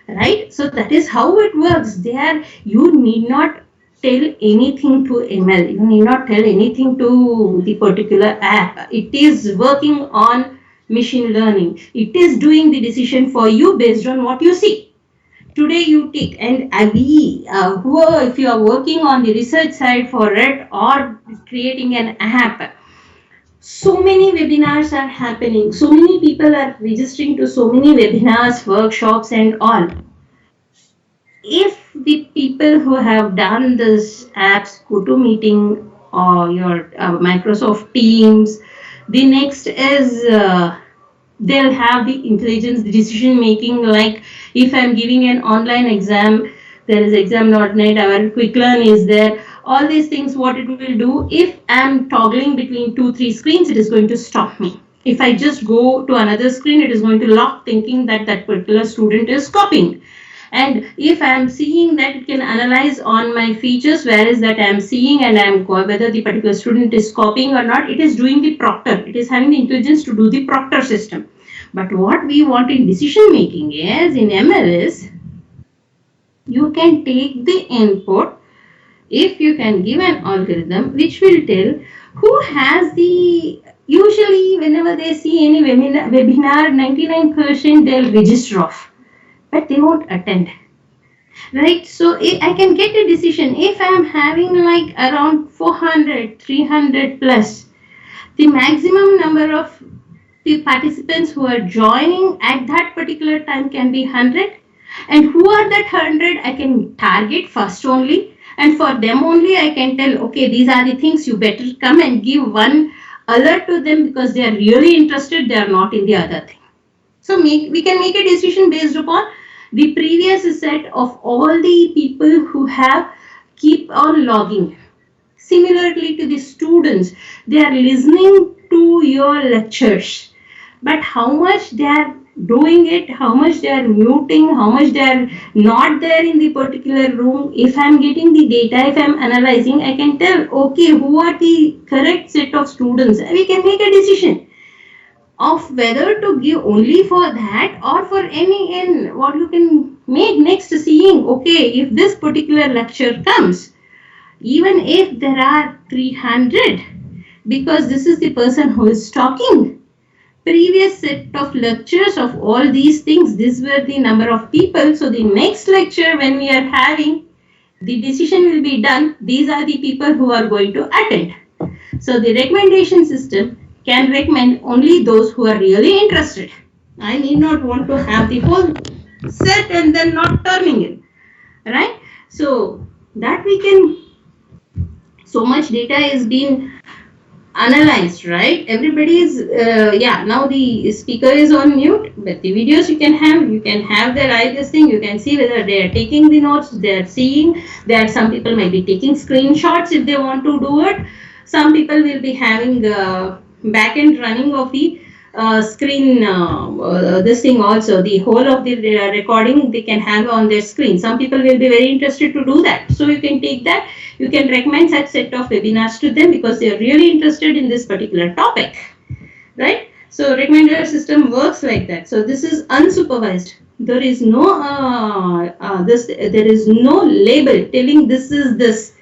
right? So that is how it works. There, you need not tell anything to ML. You need not tell anything to the particular app. It is working on machine learning. It is doing the decision for you based on what you see. Today you take, and if you are working on the research side for it or creating an app, so many webinars are happening. So many people are registering to so many webinars, workshops, and all. If the people who have done this apps, GoToMeeting or your Microsoft Teams, the next is they'll have the intelligence decision making. Like if I'm giving an online exam, there is exam.net, our quick learn is there. All these things, what it will do, if I'm toggling between 2-3 screens, it is going to stop me. If I just go to another screen, it is going to lock, thinking that that particular student is copying. And if I am seeing that, it can analyze on my features, where is that I am seeing, and I am whether the particular student is copying or not. It is doing the proctor. It is having the intelligence to do the proctor system. But what we want in decision making is, in ML, is you can take the input. If you can give an algorithm which will tell who has the, usually whenever they see any webinar, 99% they'll register off, but they won't attend, right? So I can get a decision. If I am having like around 400, 300 plus, the maximum number of the participants who are joining at that particular time can be 100, and who are that 100 I can target first only, and for them only I can tell, okay, these are the things, you better come, and give one alert to them because they are really interested, they are not in the other thing. So we can make a decision based upon the previous set of all the people who have keep on logging. Similarly to the students, they are listening to your lectures, but how much they are doing it, how much they are muting, how much they are not there in the particular room. If I am getting the data, if I am analyzing, I can tell, okay, who are the correct set of students, and we can make a decision of whether to give only for that or for any. In what you can make next, seeing, okay, if this particular lecture comes, even if there are 300, because this is the person who is talking, previous set of lectures of all these things, this were the number of people, so the next lecture when we are having, the decision will be done, these are the people who are going to attend. So the recommendation system can recommend only those who are really interested. I need not want to have the whole set and then not turning in, right? So that we can, so much data is being analyzed, right? Everybody is, now the speaker is on mute, but the videos you can have their eye this thing, you can see whether they are taking the notes, they are seeing, there some people might be taking screenshots if they want to do it. Some people will be having back end running of the screen, this thing also, the whole of the recording they can have on their screen. Some people will be very interested to do that. So you can take that, you can recommend such set of webinars to them because they are really interested in this particular topic, right? So recommender system works like that. So this is unsupervised. There is no there is no label telling this is this.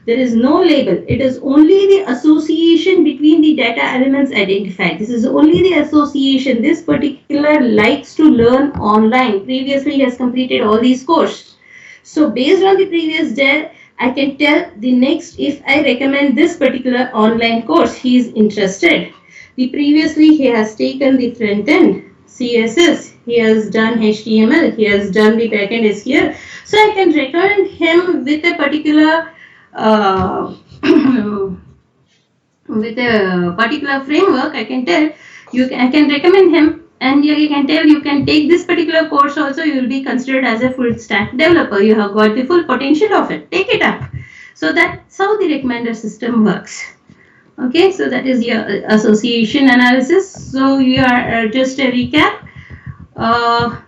There is no label. It is only the association between the data elements identified. This is only the association. This particular likes to learn online. Previously, he has completed all these courses. So based on the previous day, I can tell the next, if I recommend this particular online course, he is interested. The previously, he has taken the front end, CSS, he has done HTML, he has done the backend SQL. So I can recommend him with a particular with a particular framework. I can tell I can recommend him, and you can tell you can take this particular course also, you will be considered as a full stack developer. You have got the full potential of it. Take it up. So that's how the recommender system works. Okay, so that is your association analysis. So you are just a recap. Uh,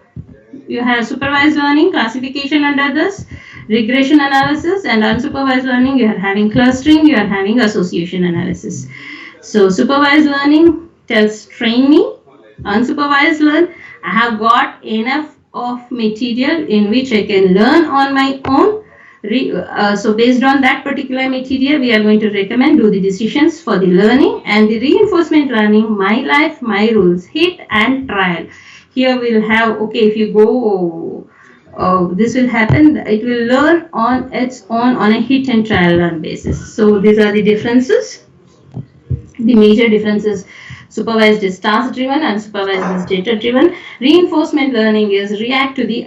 you have supervised learning, classification under this, regression analysis, and unsupervised learning. You are having clustering, you are having association analysis. So supervised learning tells train me. Unsupervised learn, I have got enough of material in which I can learn on my own. So based on that particular material, we are going to recommend do the decisions for the learning. And the reinforcement learning, my life, my rules, hit and trial. Here we'll have, okay, if you go, this will happen, it will learn on its own on a hit and trial learn basis. So these are the differences. The major differences: supervised is task driven, unsupervised is data driven. Reinforcement learning is react to the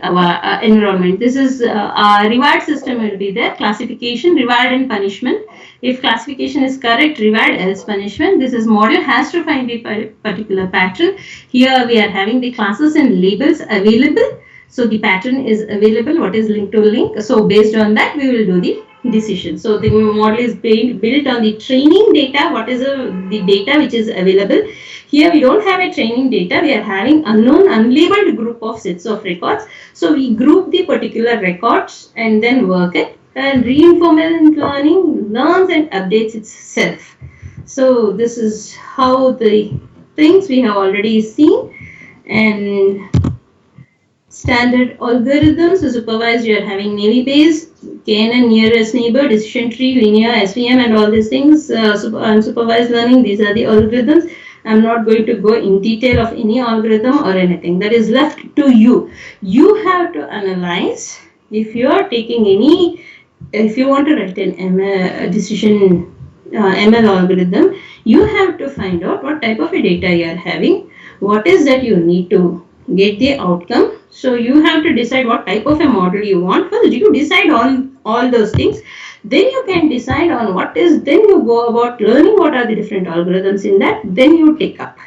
environment. This is reward system will be there. Classification, reward and punishment. If classification is correct, reward, else punishment. This is module has to find the particular pattern. Here we are having the classes and labels available. So the pattern is available, what is linked to link. So based on that, we will do the decision. So the model is being built on the training data. What is the data which is available? Here we don't have a training data. We are having unknown, unlabeled group of sets of records. So we group the particular records and then work it. And reinforcement learning learns and updates itself. So this is how the things we have already seen. And standard algorithms, so supervised, you are having Navy Base, KNN, nearest neighbor, decision tree, linear, SVM, and all these things. Unsupervised learning, these are the algorithms. I'm not going to go in detail of any algorithm or anything. That is left to you. You have to analyze if you are taking any, if you want to write an decision ML algorithm, you have to find out what type of a data you are having, what is that you need to get the outcome. So you have to decide what type of a model you want. First, you decide on all those things. Then you can decide on what is, then you go about learning what are the different algorithms in that. Then you take up.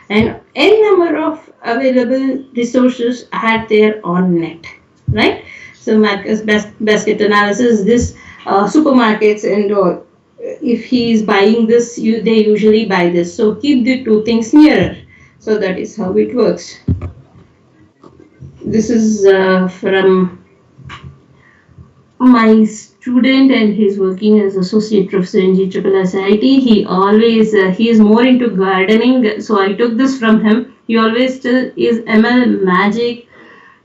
And n number of available resources are there on net, right? So Marcus basket analysis, this supermarkets and all. If he is buying this, they usually buy this. So keep the two things nearer. So that is how it works. This is from my student, and he's working as associate professor in GSSIT. He always he is more into gardening, so I took this from him. He always still is ML magic.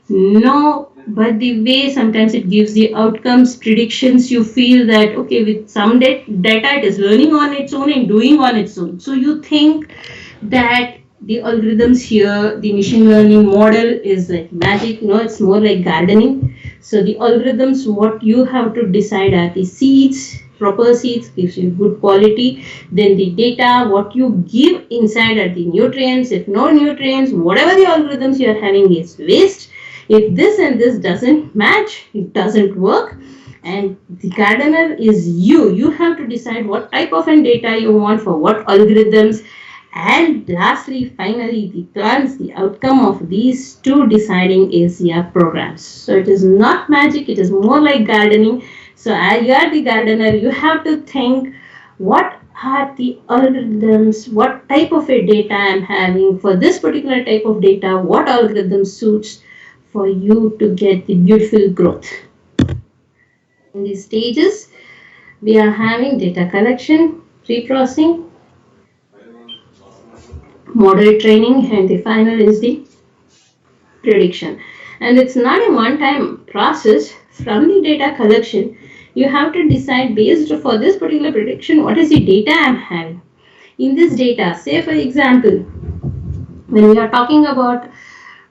No, but the way sometimes it gives the outcomes, predictions, you feel that okay, with some data it is learning on its own and doing on its own. So you think that the algorithms here, the machine learning model is like magic. No, it's more like gardening. So the algorithms, what you have to decide are the seeds, proper seeds gives you good quality. Then the data, what you give inside are the nutrients. If no nutrients, whatever the algorithms you are having is waste. If this and this doesn't match, it doesn't work. And the gardener is you. You have to decide what type of data you want for what algorithms. And lastly, finally, the plans, the outcome of these two deciding is your programs. So it is not magic, it is more like gardening. So as you are the gardener, you have to think what are the algorithms, what type of a data I'm having for this particular type of data, what algorithm suits for you to get the beautiful growth. In these stages, we are having data collection, pre-processing, model training, and the final is the prediction. And it's not a one-time process. From the data collection, you have to decide based for this particular prediction what is the data I'm having. In this data, say for example, when we are talking about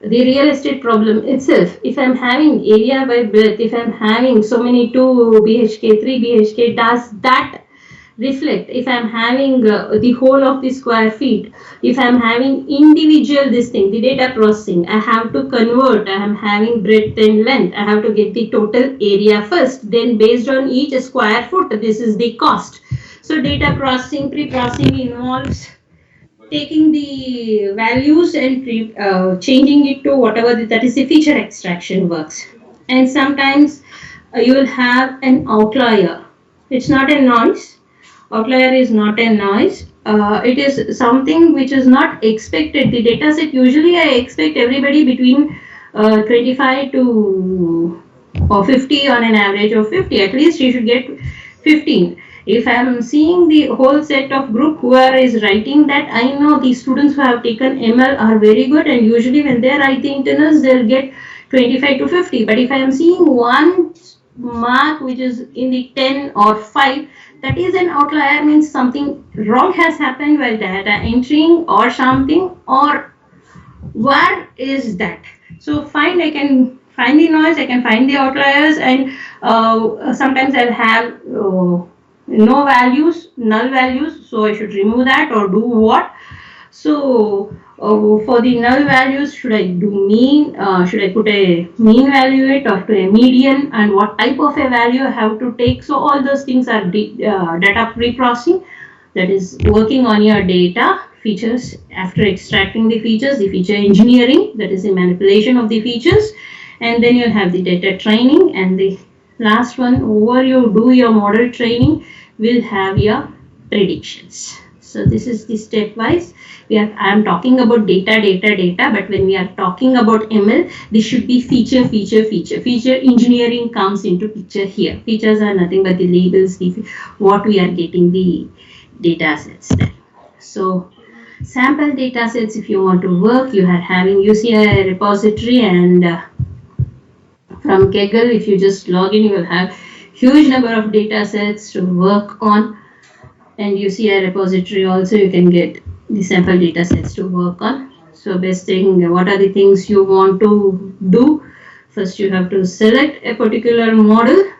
the real estate problem itself, if I'm having area by breadth, if I'm having so many 2 BHK, 3 BHK, does that reflect? If I'm having the whole of the square feet, if I'm having individual this thing, the data processing, I have to convert, I am having breadth and length, I have to get the total area first, then based on each square foot, this is the cost. So data processing, pre-processing involves taking the values and changing it to whatever that is the feature extraction works. And sometimes you will have an outlier. It's not a noise. Outlier is not a noise. It is something which is not expected. The data set, usually I expect everybody between 25 to or 50, on an average of 50. At least you should get 15. If I am seeing the whole set of group who is writing that, I know the students who have taken ML are very good, and usually when they are writing internals, they'll get 25 to 50. But if I am seeing one mark which is in the 10 or 5, that is an outlier, means something wrong has happened while data entering or something, or what is that? So I can find the noise, I can find the outliers, and sometimes I'll have no values, null values, so I should remove that or do what? So for the null values, should I do mean? Should I put a mean value it or to a median? And what type of a value I have to take? So all those things are data pre-processing, that is working on your data features. After extracting the features, the feature engineering, that is the manipulation of the features, and then you have the data training, and the last one, over you do your model training, will have your predictions. So this is the stepwise. I am talking about data, but when we are talking about ML, this should be feature. Feature engineering comes into picture here. Features are nothing but the labels, what we are getting the data sets there. So sample data sets, if you want to work, you are having UCI repository, and from Kaggle, if you just log in, you will have huge number of data sets to work on, and UCI repository also you can get the sample data sets to work on. So best thing, what are the things you want to do? First you have to select a particular model,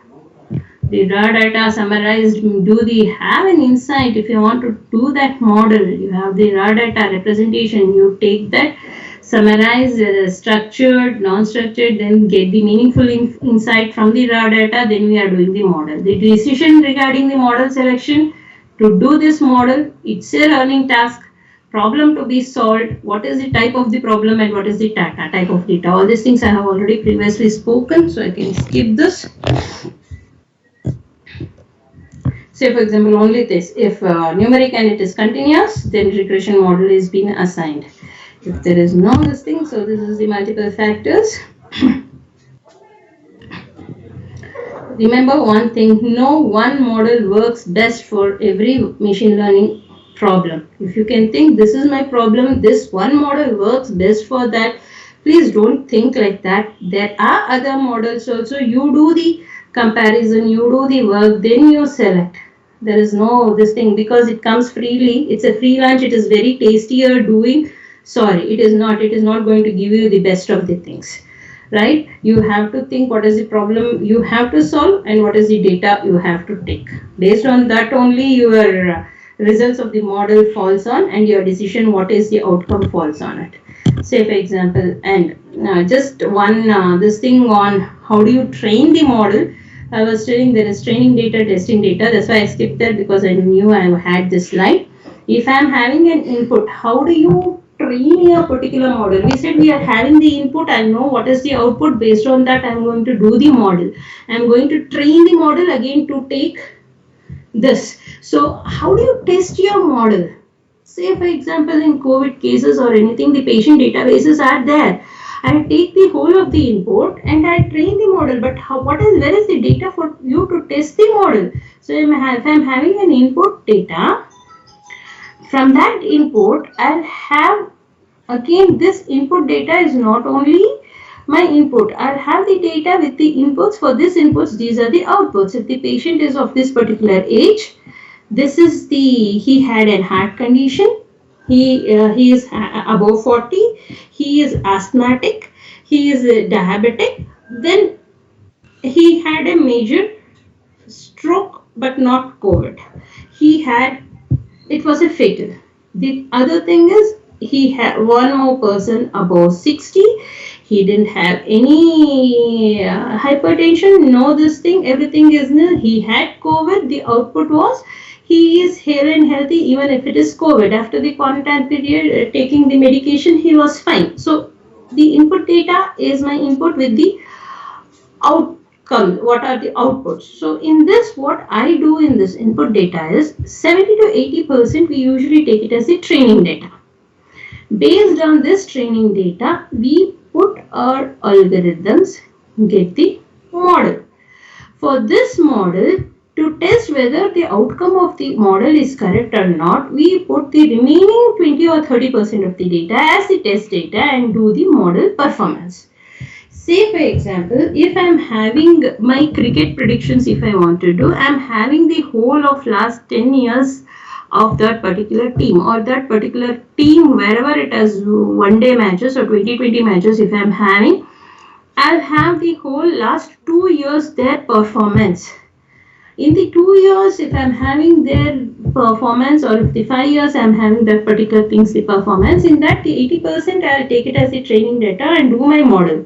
the raw data summarized, have an insight. If you want to do that model, you have the raw data representation, you take that, summarize structured, non-structured, then get the meaningful insight from the raw data, then we are doing the model. The decision regarding the model selection, to do this model, it's a learning task. Problem to be solved, what is the type of the problem and what is the type of data. All these things I have already previously spoken, so I can skip this. Say for example only this, if numeric and it is continuous, then regression model is being assigned. If there is no this thing, so this is the multiple factors. Remember one thing, no one model works best for every machine learning problem. If you can think this is my problem, this one model works best for that, please don't think like that. There are other models also. You do the comparison, you do the work, then you select. There is no this thing, because it comes freely, it's a free lunch, it is very tastier doing. Sorry, it is not going to give you the best of the things, right? You have to think what is the problem you have to solve and what is the data you have to take. Based on that only your results of the model falls on, and your decision what is the outcome falls on it. Say for example, and just one this thing on how do you train the model. I was telling there is training data, testing data. That's why I skipped that, because I knew I had this slide. If I am having an input, how do you train a particular model? We said we are having the input, I know what is the output, based on that I am going to do the model. I am going to train the model again to take this. So how do you test your model? Say for example in COVID cases or anything, the patient databases are there. I take the whole of the input and I train the model, but where is the data for you to test the model? So if I'm having an input data, from that input I'll have, again this input data is not only my input, I'll have the data with the inputs. For this inputs, these are the outputs. If the patient is of this particular age, this is he had a heart condition, he is above 40, he is asthmatic, he is diabetic, then he had a major stroke but not COVID. It was a fatal. The other thing is, he had one more person above 60. He didn't have any hypertension, no this thing, everything is nil. He had COVID. The output was he is hale and healthy even if it is COVID. After the quarantine period, taking the medication, he was fine. So the input data is my input with the comes, what are the outputs. So in this, what I do in this input data is 70 to 80% we usually take it as the training data. Based on this training data, we put our algorithms, get the model. For this model, to test whether the outcome of the model is correct or not, we put the remaining 20 or 30% of the data as the test data and do the model performance. Say for example, if I am having my cricket predictions, if I want to do, I am having the whole of last 10 years of that particular team, or that particular team wherever it has one day matches or 2020 matches, if I am having, I'll have the whole last 2 years their performance. In the 2 years, if I'm having their performance, or if the 5 years I'm having that particular things, the performance, in that the 80% I'll take it as the training data and do my model.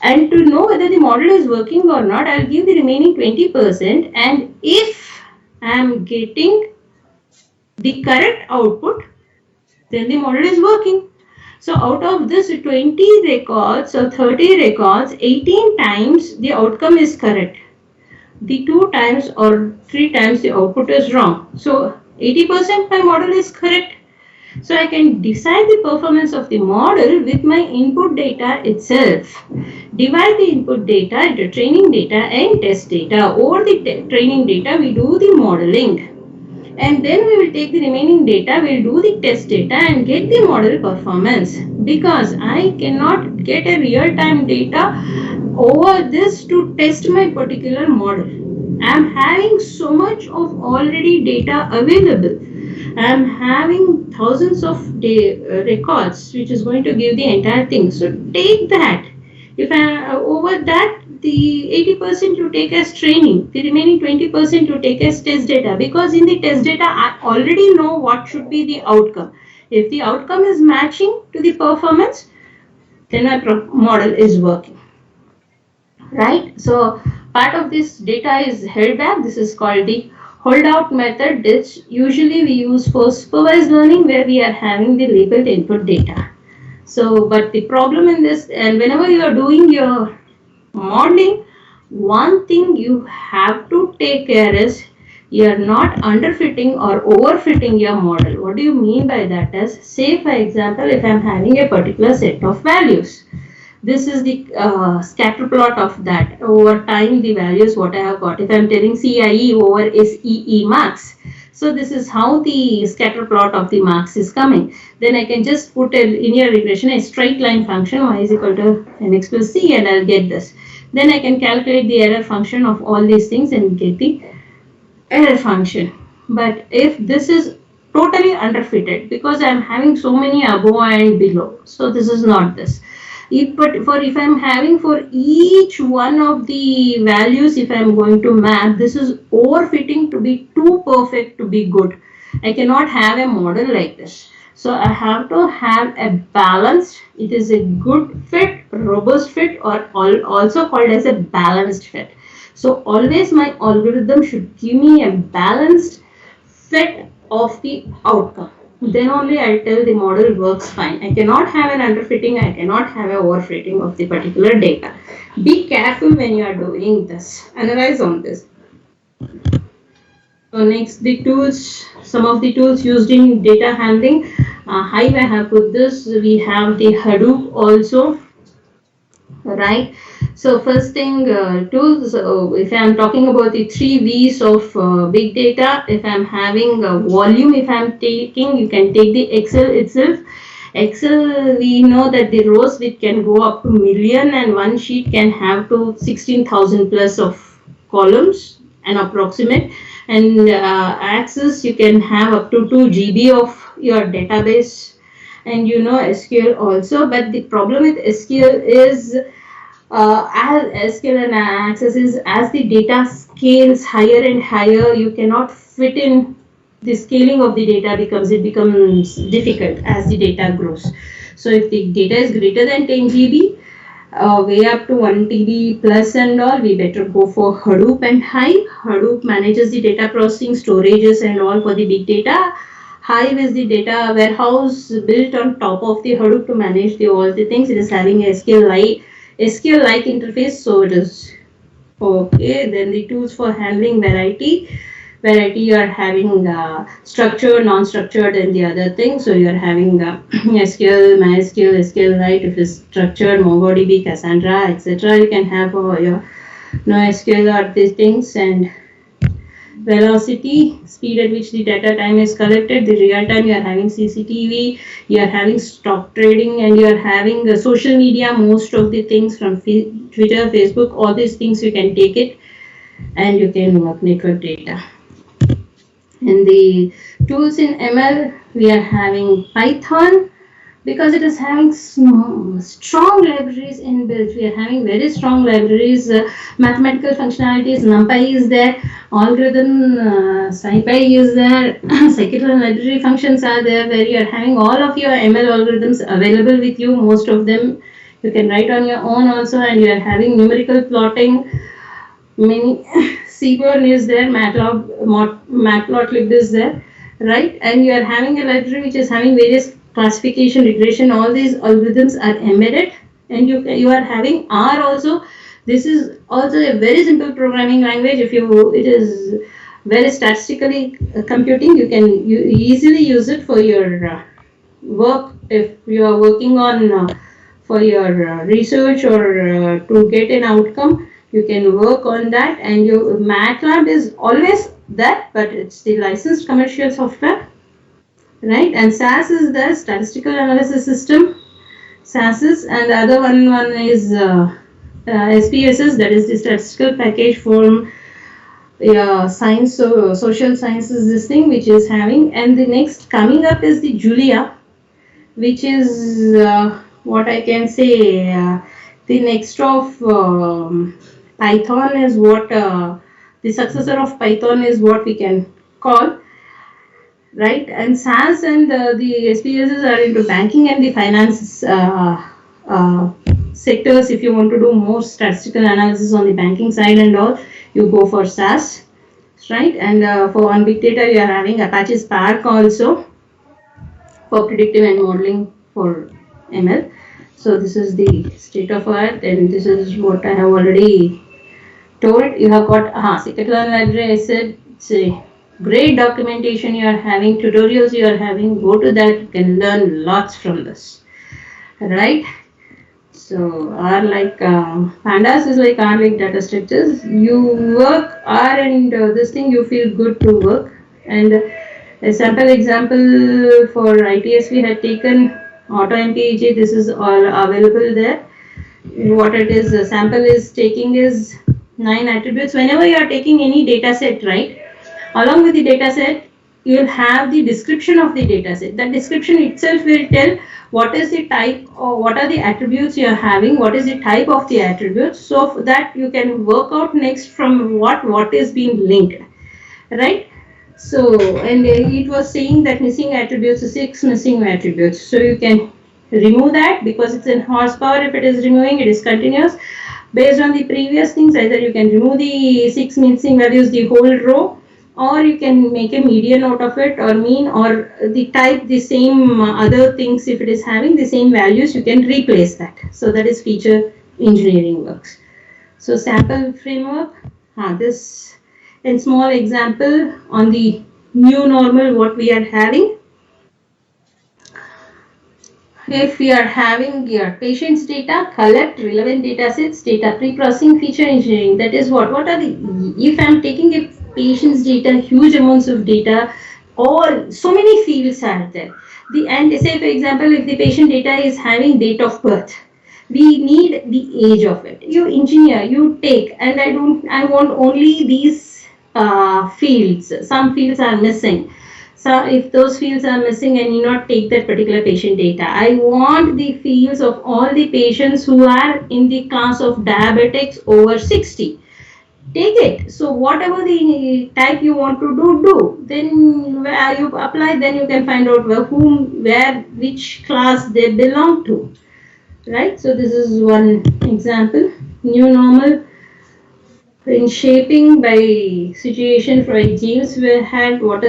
And to know whether the model is working or not, I'll give the remaining 20%, and if I'm getting the correct output, then the model is working. So out of this 20 records or 30 records, 18 times the outcome is correct. The 2 times or 3 times the output is wrong. So 80% my model is correct. So I can decide the performance of the model with my input data itself. Divide the input data into training data and test data. Over the training data, we do the modeling. And then we will take the remaining data, we will do the test data and get the model performance. Because I cannot get a real-time data over this to test my particular model. I am having so much of already data available. I am having thousands of records which is going to give the entire thing. So take that. If I over that, the 80% you take as training, the remaining 20% you take as test data, because in the test data I already know what should be the outcome. If the outcome is matching to the performance, then my model is working. Right? So part of this data is held back. This is called the holdout method, which usually we use for supervised learning, where we are having the labeled input data. So, but the problem in this, and whenever you are doing your modeling, one thing you have to take care is you are not underfitting or overfitting your model. What do you mean by that? As say for example, if I am having a particular set of values, this is the scatter plot of that. Over time, the values what I have got. If I am telling CIE over SEE marks, so this is how the scatter plot of the marks is coming. Then I can just put a linear regression, a straight line function, y is equal to mx plus c, and I'll get this. Then I can calculate the error function of all these things and get the error function. But if this is totally underfitted, because I am having so many above and below, so this is not this. If I'm having for each one of the values, if I'm going to map, this is overfitting to be too perfect to be good. I cannot have a model like this. So I have to have a balanced, it is a good fit, robust fit, or also called as a balanced fit. So always my algorithm should give me a balanced fit of the outcome. Then only I'll tell the model works fine. I cannot have an underfitting, I cannot have an overfitting of the particular data. Be careful when you are doing this. Analyze on this. So next, the tools, some of the tools used in data handling. Hive, I have put this. We have the Hadoop also, right? So first thing, tools, if I am talking about the 3 V's of big data, if I am having volume, if I am taking, you can take the Excel itself. Excel, we know that the rows which can go up to million, and one sheet can have to 16,000 plus of columns, an approximate. And Access, you can have up to 2 GB of your database, and you know SQL also. But the problem with SQL is as SQL and Access is, as the data scales higher and higher, you cannot fit in the scaling of the data, becomes difficult as the data grows. So if the data is greater than 10 GB, way up to 1 TB plus and all, we better go for Hadoop and Hive. Hadoop manages the data processing, storages and all for the big data. Hive is the data warehouse built on top of the Hadoop to manage all the things. It is having a SQL-like interface, so it is Okay, then the tools for handling variety. Variety, you are having structured, non-structured, and the other thing. So you are having SQL, MySQL, SQLite. If it's structured, MongoDB, Cassandra, etc. You can have your NoSQL or these things, and velocity, speed at which the data time is collected, the real time, you are having CCTV, you are having stock trading, and you are having social media, most of the things from Twitter, Facebook, all these things you can take it, and you can work network data. In the tools in ML, we are having Python, because it is having strong libraries inbuilt. We are having very strong libraries, mathematical functionalities. NumPy is there, algorithm, SciPy is there, scikit-learn library functions are there, where you are having all of your ML algorithms available with you. Most of them you can write on your own also, and you are having numerical plotting. Many Seaborn is there, Matplotlib is there, right? And you are having a library which is having various classification, regression, all these algorithms are embedded, and you are having R also. This is also a very simple programming language. If you it is very statistically computing, you easily use it for your work. If you are working on for your research or to get an outcome, you can work on that. And your MATLAB is always that, but it's the licensed commercial software, right? And SAS is the statistical analysis system, SAS, and the other one is SPSS, that is the statistical package for science, so social sciences, this thing which is having. And the next coming up is the Julia, which is what I can say. The next of Python is what the successor of Python is what we can call, right? And SAS and the SPSs are into banking and the finance sectors. If you want to do more statistical analysis on the banking side and all, you go for SAS, right? And for on big data, you are having Apache Spark also for predictive and modeling for ML. So this is the state of art, and this is what I have already told. You have got scikit-learn library. I said it's a great documentation you are having, tutorials you are having. Go to that, you can learn lots from this, right? So R like pandas is like R like data structures. You work R and this thing you feel good to work. And a sample example for ITS we had taken AutoMPEG. This is all available there. What it is, a sample is taking is 9 attributes. Whenever you are taking any data set, right, along with the data set, you will have the description of the data set. That description itself will tell what is the type or what are the attributes you are having, what is the type of the attributes, so that you can work out next from what is being linked, right? So, and it was saying that missing attributes, 6 missing attributes. So you can remove that because it's in horsepower. If it is removing, it is continuous. Based on the previous things, either you can remove the 6 missing values, the whole row, or you can make a median out of it, or mean, or the type the same other things. If it is having the same values, you can replace that. So that is feature engineering works. So sample framework, this and small example on the new normal what we are having. If we are having your patient's data, collect relevant data sets, data pre-processing, feature engineering. That is what are the, if I am taking a patient's data, huge amounts of data, all so many fields are there. And say for example, if the patient data is having date of birth, we need the age of it. You engineer, you take, and I want only these fields. Some fields are missing. So if those fields are missing, I need not take that particular patient data. I want the fields of all the patients who are in the class of diabetics over 60. Take it. So whatever the type you want to do. Then where you apply, then you can find out which class they belong to. Right? So this is one example. New normal in shaping by situation for James we had what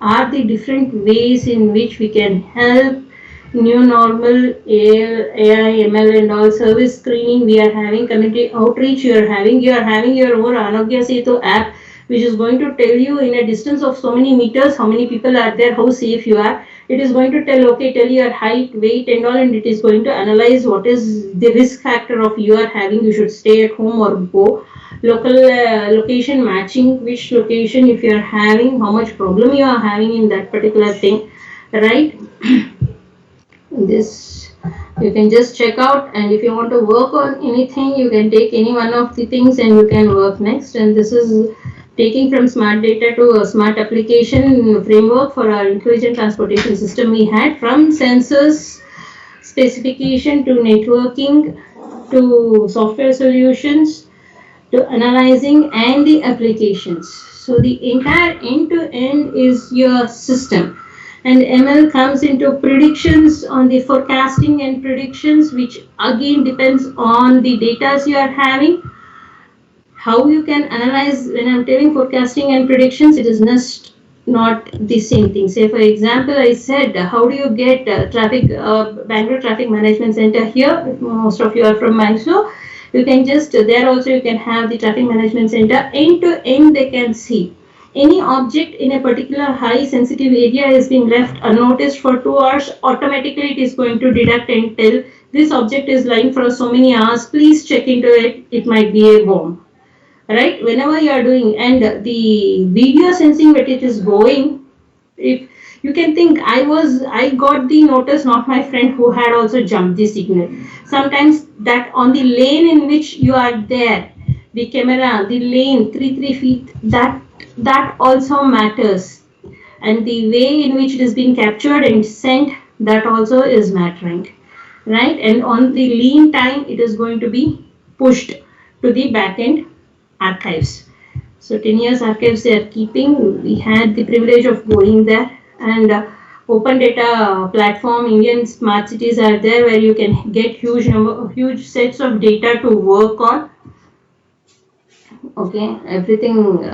are the different ways in which we can help new normal, AI, ML and all service screening. We are having community outreach. You are having your own Anogya Setu app, which is going to tell you in a distance of so many meters how many people are there, how safe you are. It is going to tell your height, weight and all, and it is going to analyze what is the risk factor of you are having. You should stay at home or go. Local location matching, which location if you are having, how much problem you are having in that particular thing, right? This you can just check out, and if you want to work on anything, you can take any one of the things and you can work next. And this is taking from smart data to a smart application framework for our intelligent transportation system. We had from sensors specification to networking to software solutions to analyzing and the applications. So the entire end to end is your system. And ML comes into predictions on the forecasting and predictions, which again depends on the data you are having. How you can analyze, when I'm telling forecasting and predictions, it is not the same thing. Say for example, I said, how do you get Bangalore Traffic Management Center here? Most of you are from Bangalore. You can just, there also you can have the traffic management center. End to end they can see. Any object in a particular high sensitive area is being left unnoticed for 2 hours, automatically it is going to deduct and tell this object is lying for so many hours, please check into it, it might be a bomb. Right, whenever you are doing, and the video sensing that it is going, if you can think, I got the notice, not my friend who had also jumped the signal. Sometimes that on the lane in which you are there, the camera, the lane 3 feet, that also matters, and the way in which it is being captured and sent, that also is mattering, right? And on the lean time, it is going to be pushed to the backend archives. So 10 years archives they are keeping. We had the privilege of going there, and open data platform, Indian smart cities are there where you can get huge sets of data to work on. Okay, everything.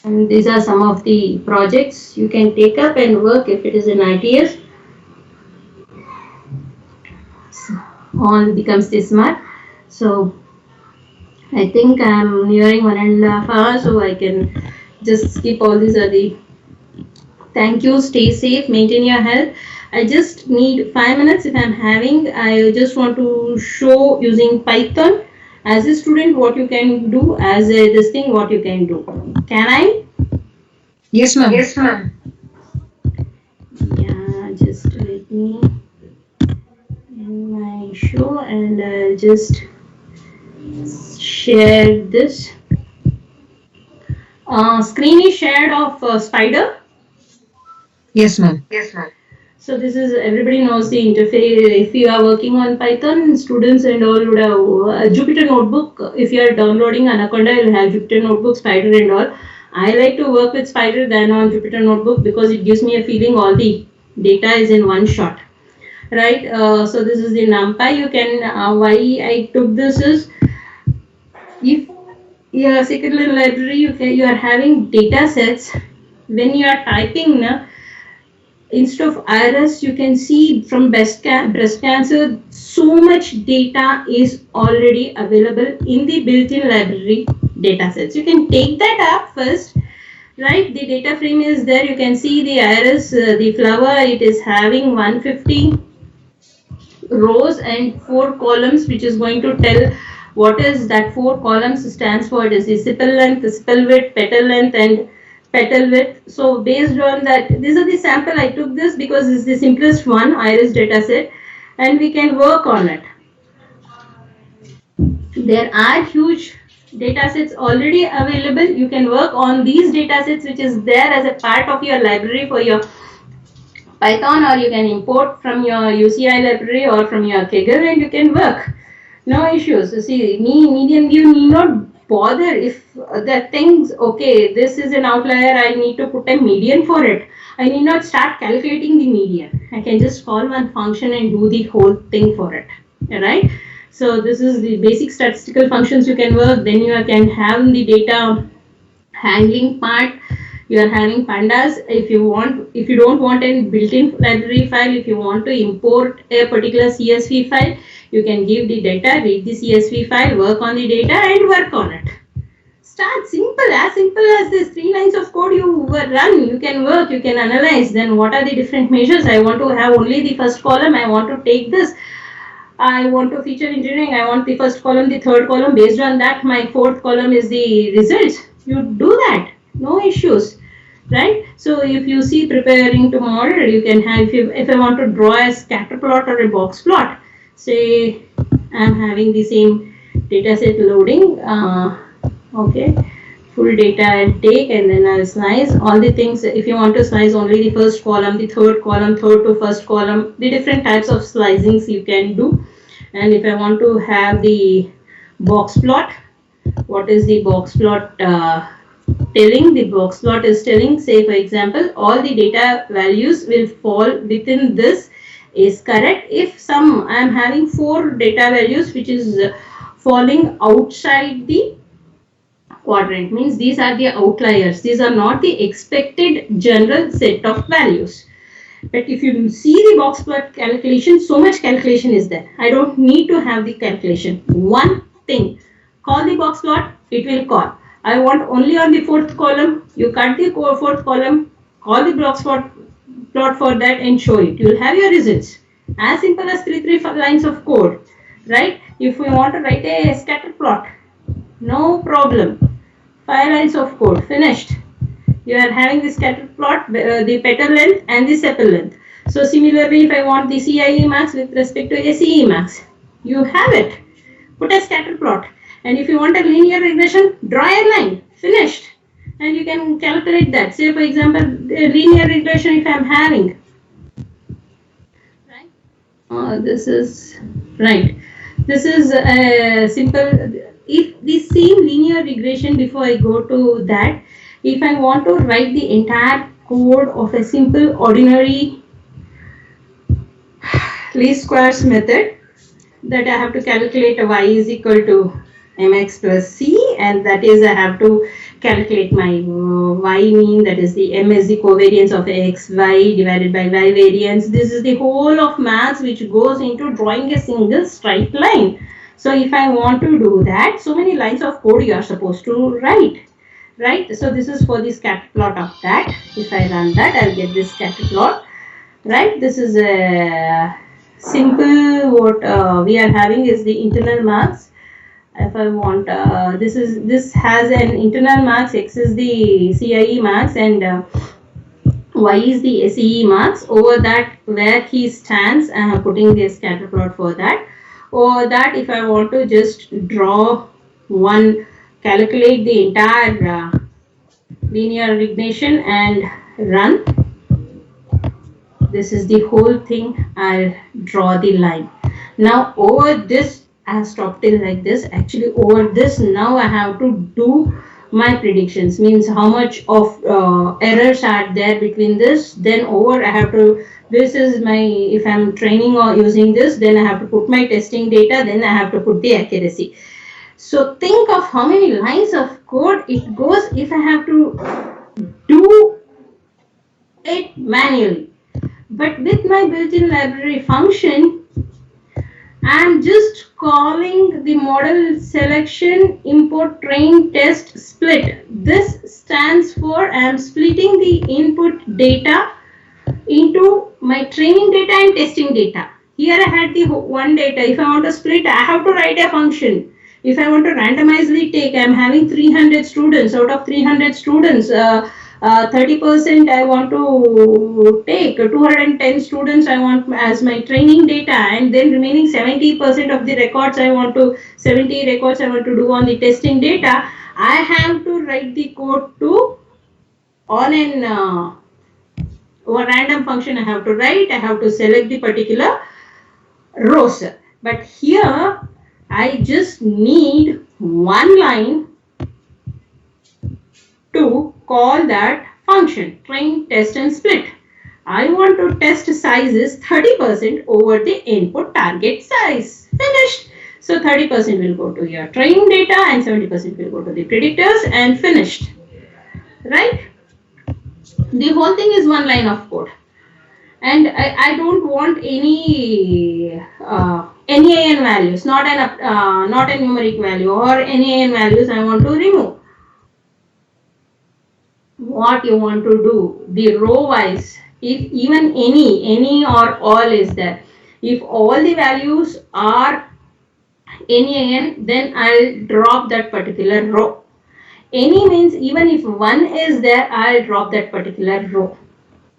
And these are some of the projects you can take up and work if it is in ITS. All becomes this smart. So I think I'm nearing 1.5 hours, so I can just skip all these. Are the thank you, stay safe, maintain your health. I just need 5 minutes if I'm having. I just want to show using Python as a student what you can do, as a this thing what you can do. Can I? Yes, ma'am. Yes, ma'am. Yeah, just let me end my show, and I'll just share this. Screen is shared of Spider. Yes, ma'am. Yes, ma'am. So this is, everybody knows the interface. If you are working on Python, students and all would have Jupyter Notebook. If you are downloading Anaconda, you'll have Jupyter Notebook, Spider and all. I like to work with Spider than on Jupyter Notebook because it gives me a feeling all the data is in one shot. Right? So this is the NumPy. You can, why I took this is, if you are scikit-learn library, you are having data sets. When you are typing, instead of iris, you can see from breast cancer, so much data is already available in the built-in library data sets. You can take that up first, right? The data frame is there. You can see the iris, the flower, it is having 150 rows and 4 columns, which is going to tell what is that 4 columns stands for. It is the sepal length, the sepal width, petal length and petal width. So based on that, these are the sample. I took this because this is the simplest one, iris data set, and we can work on it. There are huge data sets already available. You can work on these data sets which is there as a part of your library for your Python, or you can import from your UCI library or from your Kaggle and you can work. No issues. You see, median view need not bother if the things, okay, this is an outlier, I need to put a median for it. I need not start calculating the median. I can just call one function and do the whole thing for it. Alright? So this is the basic statistical functions you can work. Then you can have the data handling part. You are having pandas. If you don't want any built-in library file, if you want to import a particular CSV file, you can give the data, read the CSV file, work on the data and work on it. Start simple as this 3 lines of code you run, you can work, you can analyze. Then what are the different measures? I want to have only the first column, I want to take this, I want to feature engineering, I want the first column, the third column, based on that my fourth column is the results. You do that, no issues, right? So if you see preparing to model, you can have, if I want to draw a scatter plot or a box plot, say I'm having the same data set loading, okay, full data I'll take and then I'll slice all the things. If you want to slice only the first column, the third column, third to first column, the different types of slicings you can do. And if I want to have the box plot, what is the box plot telling? The box plot is telling, say for example, all the data values will fall within this is correct. If some I am having 4 data values which is falling outside the quadrant, means these are the outliers, these are not the expected general set of values. But if you see the box plot calculation, so much calculation is there. I don't need to have the calculation. One thing, call the box plot, it will call. I want only on the fourth column, you cut the fourth column, call the box plot for that and show it. You will have your results. As simple as 3 lines of code, right? If we want to write a scatter plot, no problem. 5 lines of code, finished. You are having the scatter plot, the petal length and the sepal length. So similarly, if I want the CIE max with respect to SEE max, you have it. Put a scatter plot. And if you want a linear regression, draw a line, finished. And you can calculate that. Say for example, linear regression if I am having. Right? This is right. This is a simple. If the same linear regression, before I go to that, if I want to write the entire code of a simple ordinary least squares method, that I have to calculate y is equal to mx plus c, and that is I have to calculate my y mean, that is the m is the covariance of x y divided by y variance. This is the whole of maths which goes into drawing a single straight line. So if I want to do that, so many lines of code you are supposed to write, right? So this is for the scatter plot of that. If I run that, I'll get this scatter plot, right? This is a simple, what we are having is the internal marks. If I want, this has an internal marks, x is the CIE marks and y is the SEE marks. Over that where he stands, I am putting the scatter plot for that. Over that, if I want to just draw one, calculate the entire linear regression and run, this is the whole thing, I'll draw the line. Now over this, I have stopped till like this. Actually over this, now I have to do my predictions, means how much of errors are there between this. Then over I have to, this is my, if I'm training or using this, then I have to put my testing data, then I have to put the accuracy. So think of how many lines of code it goes if I have to do it manually. But with my built-in library function, I'm just calling the model selection import train test split. This stands for I'm splitting the input data into my training data and testing data. Here I had the one data. If I want to split, I have to write a function. If I want to randomizely take, I'm having 300 students. Out of 300 students, 30% I want to take, 210 students I want as my training data, and then remaining 70% of the records I want to, 70 records I want to do on the testing data. I have to write the code to on an random function I have to write. I have to select the particular rows. But here I just need one line to call that function, train, test and split. I want to test size is 30% over the input target size. Finished. So 30% will go to your training data and 70% will go to the predictors and finished. Right? The whole thing is one line of code, and I don't want any NaN values, not a numeric value or NaN values I want to remove. What you want to do, the row wise, if even any or all is there, if all the values are NaN, then I'll drop that particular row. Any means even if one is there, I'll drop that particular row,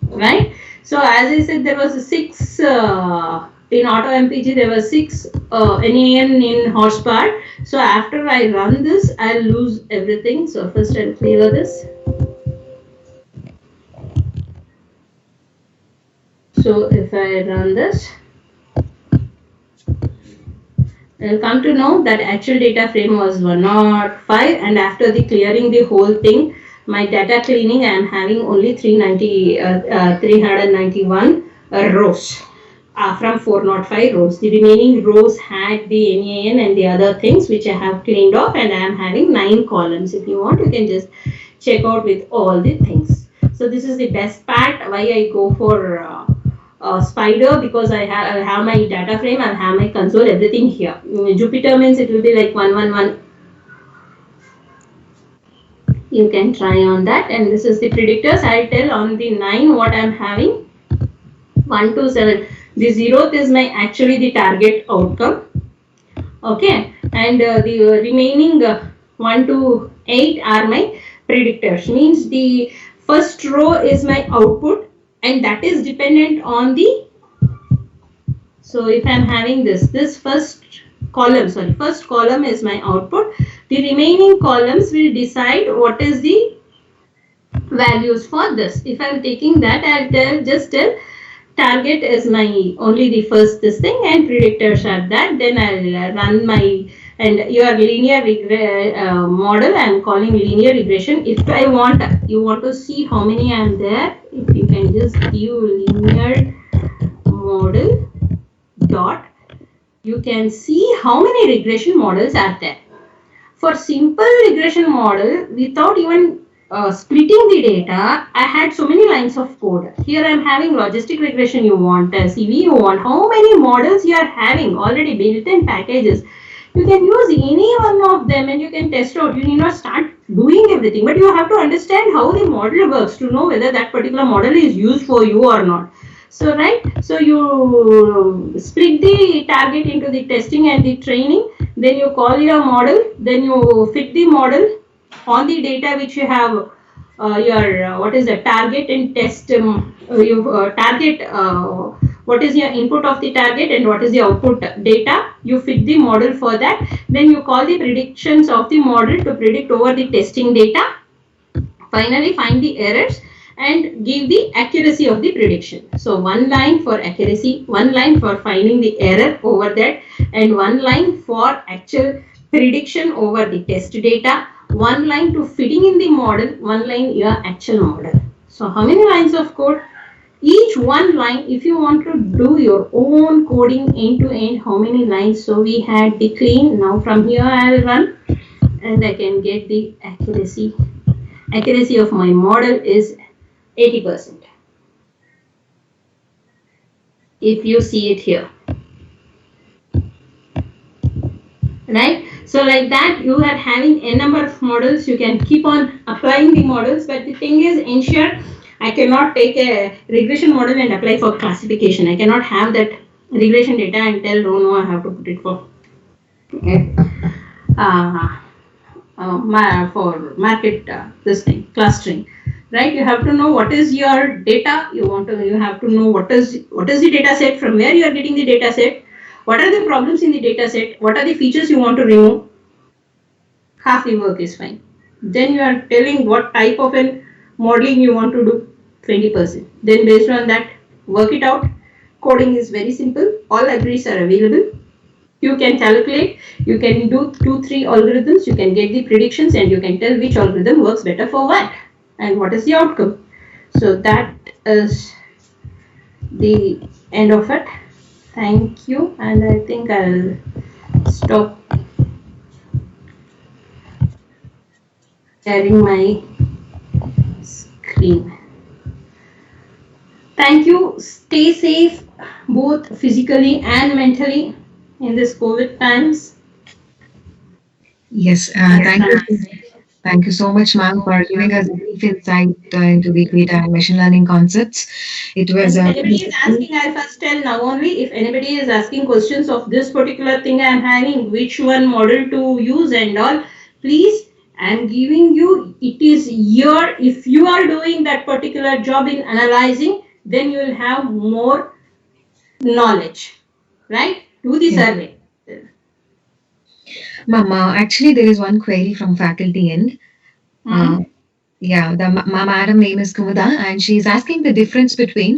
right? So as I said, there was a 6 in auto MPG, there were 6 NaN in horsepower. So after I run this, I'll lose everything. So first I'll clear this. So if I run this, I'll come to know that actual data frame was 105, and after the clearing the whole thing, my data cleaning, I am having only 391 rows from 405 rows. The remaining rows had the NaN and the other things which I have cleaned off, and I am having 9 columns. If you want, you can just check out with all the things. So this is the best part why I go for Spider, because I have my data frame, I'll have my console, everything here. Jupyter means it will be like 111. You can try on that, and this is the predictors. I'll tell on the 9 what I'm having. 1 to 7. The 0th is my actually the target outcome. Okay, and the remaining 1 to 8 are my predictors. Means the first row is my output, and that is dependent on the, so if I'm having this first column is my output. The remaining columns will decide what is the values for this. If I'm taking that, I'll just tell target is my only the first this thing, and predictors are that. Then I'll run my, and your linear model, I'm calling linear regression. If I want, you want to see how many I'm there, if you can just give linear model dot, you can see how many regression models are there. For simple regression model, without even splitting the data, I had so many lines of code. Here I am having logistic regression, you want CV, you want how many models you are having already built-in packages. You can use any one of them and you can test out. You need not start doing everything, but you have to understand how the model works to know whether that particular model is used for you or not. So right, so you split the target into the testing and the training, then you call your model, then you fit the model on the data which you have, your what is the target and test, you target, what is your input of the target and what is the output data, you fit the model for that, then you call the predictions of the model to predict over the testing data, finally find the errors and give the accuracy of the prediction. So one line for accuracy, one line for finding the error over that, and one line for actual prediction over the test data, one line to fitting in the model, one line your actual model. So how many lines of code? Each one line, if you want to do your own coding end to end, how many lines? So we had the clean. Now from here I'll run and I can get the accuracy. Accuracy of my model is 80%. If you see it here, right? So like that, you are having a number of models. You can keep on applying the models, but the thing is, ensure I cannot take a regression model and apply for classification. I cannot have that regression data and tell, oh no, I have to put it for for market this thing clustering, right? You have to know what is your data. You have to know what is the data set, from where you are getting the data set, what are the problems in the data set, what are the features you want to remove. Half the work is fine. Then you are telling what type of an modeling you want to do, 20%. Then based on that, work it out. Coding is very simple. All libraries are available. You can calculate, you can do 2-3 algorithms, you can get the predictions and you can tell which algorithm works better for what and what is the outcome. So that is the end of it. Thank you, and I think I'll stop sharing my screen. Thank you. Stay safe, both physically and mentally, in this COVID times. Yes, Yes, thank you. Thank you so much, ma'am, for giving us a brief insight into big data and machine learning concepts. It And was if very anybody is interesting. asking, I'll first tell now only. If anybody is asking questions of this particular thing I'm having, which one model to use and all, please, I'm giving you, it is your, if you are doing that particular job in analyzing, then you will have more knowledge, right? Do the Yes. survey. Ma'am, actually, there is one query from faculty end. Uh, Hmm. yeah, the madam name is Kumuda, and she's asking the difference between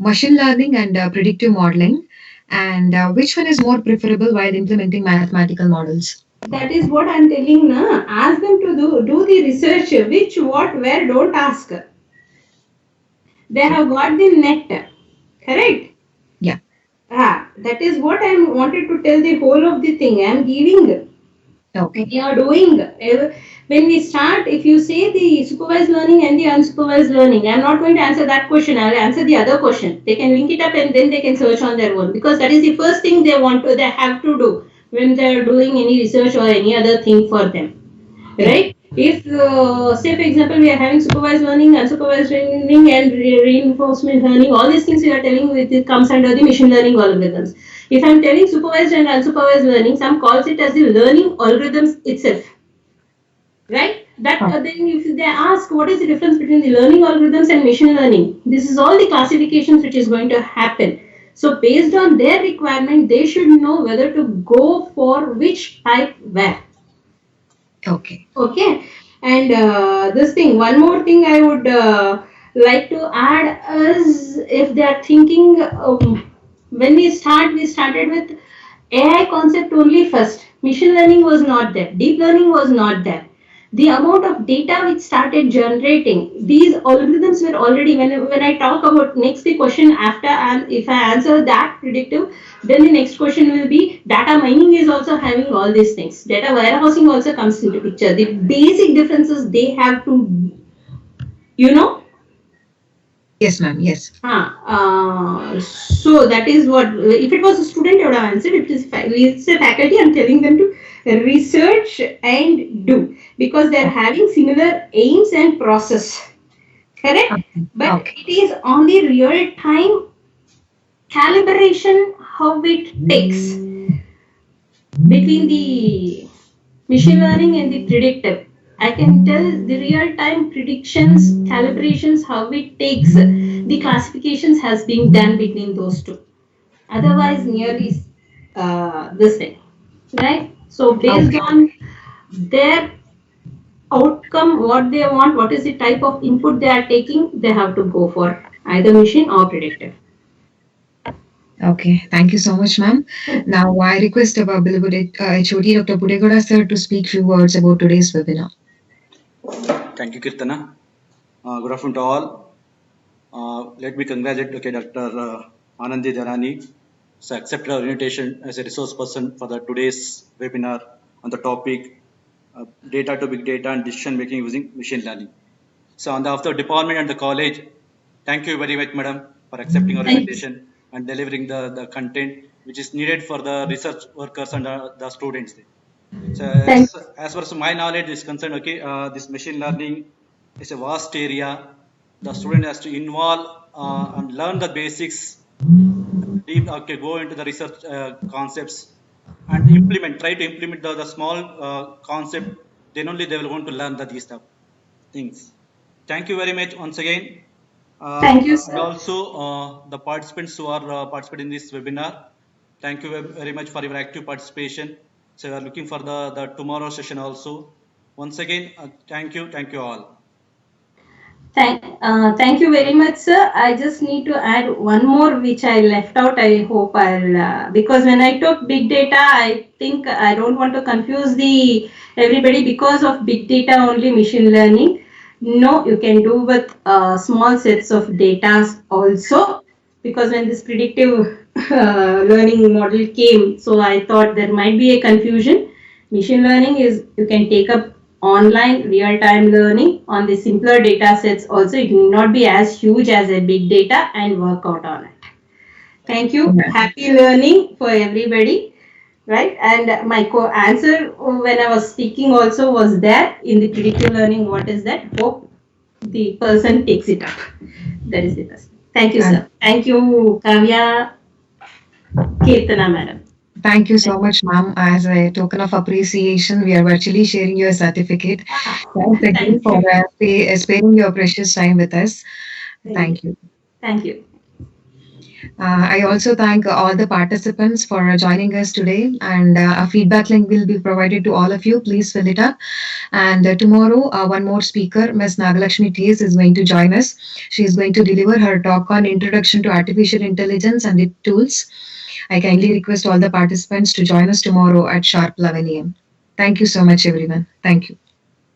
machine learning and predictive modeling, and which one is more preferable while implementing mathematical models. That is what I'm telling na. Ask them to do the research. Which, what, where, don't ask. They have got the net. Correct? Yeah. That is what I wanted to tell the whole of the thing. I am giving. Okay. We are doing. When we start, if you say the supervised learning and the unsupervised learning, I'm not going to answer that question. I'll answer the other question. They can link it up and then they can search on their own, because that is the first thing they have to do when they are doing any research or any other thing for them, Yeah. right? If say for example we are having supervised learning, unsupervised learning, and reinforcement learning, all these things we are telling with it comes under the machine learning algorithms. If I'm telling supervised and unsupervised learning, some calls it as the learning algorithms itself, right? That Oh, then if they ask what is the difference between the learning algorithms and machine learning, this is all the classifications which is going to happen. So based on their requirement, they should know whether to go for which type where. okay. Okay, and this thing, one more thing I would like to add is, if they are thinking, when we started with AI concept only first. Machine learning was not there. Deep learning was not there. The amount of data which started generating, these algorithms were already, when I talk about next the question after, and if I answer that predictive, then the next question will be data mining is also having all these things. Data warehousing also comes into picture. The basic differences they have to, you know, Yes, ma'am. Yes. so that is what, if it was a student, I would have answered. It's a faculty, I'm telling them to research and do, because they're having similar aims and process. Correct? Okay. But Okay. it is on the real time calibration how it takes between the machine learning and the predictive. I can tell the real time predictions, calibrations, how it takes. The classifications has been done between those two. Otherwise, nearly this thing, right? So based Okay. on their outcome, what they want, what is the type of input they are taking, they have to go for either machine or predictive. Okay. Thank you so much, ma'am. Now, I request our beloved HOD, Dr. Pudegoda sir, to speak few words about today's webinar. Thank you, Kirtana. Good afternoon to all. Let me congratulate Dr. Anandi Dharani. So accepted our invitation as a resource person for the today's webinar on the topic data to big data and decision making using machine learning. So on the of the department and the college, thank you very much, madam, for accepting our Thank you. invitation and delivering the content which is needed for the research workers and the students. So Thank as far as my knowledge is concerned, okay, this machine learning is a vast area. The student has to involve and learn the basics, deep, okay, go into the research concepts and implement, try to implement the small concept. Then only they will want to learn these stuff, things. Thank you very much once again. Thank you, And sir. also the participants who are participating in this webinar. Thank you very much for your active participation. So we are looking for the tomorrow session also. Once again, thank you all. Thank you very much, sir. I just need to add one more which I left out. I hope I'll, because when I took big data, I think I don't want to confuse the everybody because of big data only machine learning. No, you can do with small sets of data also, because when this predictive learning model came, so I thought there might be a confusion. Machine learning is, you can take up online real-time learning on the simpler data sets also. It need not be as huge as a big data, and work out on it. Thank you. Yeah. Happy learning for everybody, right? And my answer when I was speaking also was there in the predictive learning. What is that? Hope the person takes it up. That is the best. Thank you, sir. Thank you, Kavya, Kirtana, madam. Thank you so much, ma'am. As a token of appreciation, we are virtually sharing your certificate. Thanks again Thank for you. sparing your precious time with us. Thank you. Thank you. I also thank all the participants for joining us today, and a feedback link will be provided to all of you. Please fill it up. And tomorrow, one more speaker, Ms. Nagalakshmi T.S., is going to join us. She is going to deliver her talk on Introduction to Artificial Intelligence and its Tools. I kindly request all the participants to join us tomorrow at sharp 11 a.m. Thank you so much, everyone. Thank you.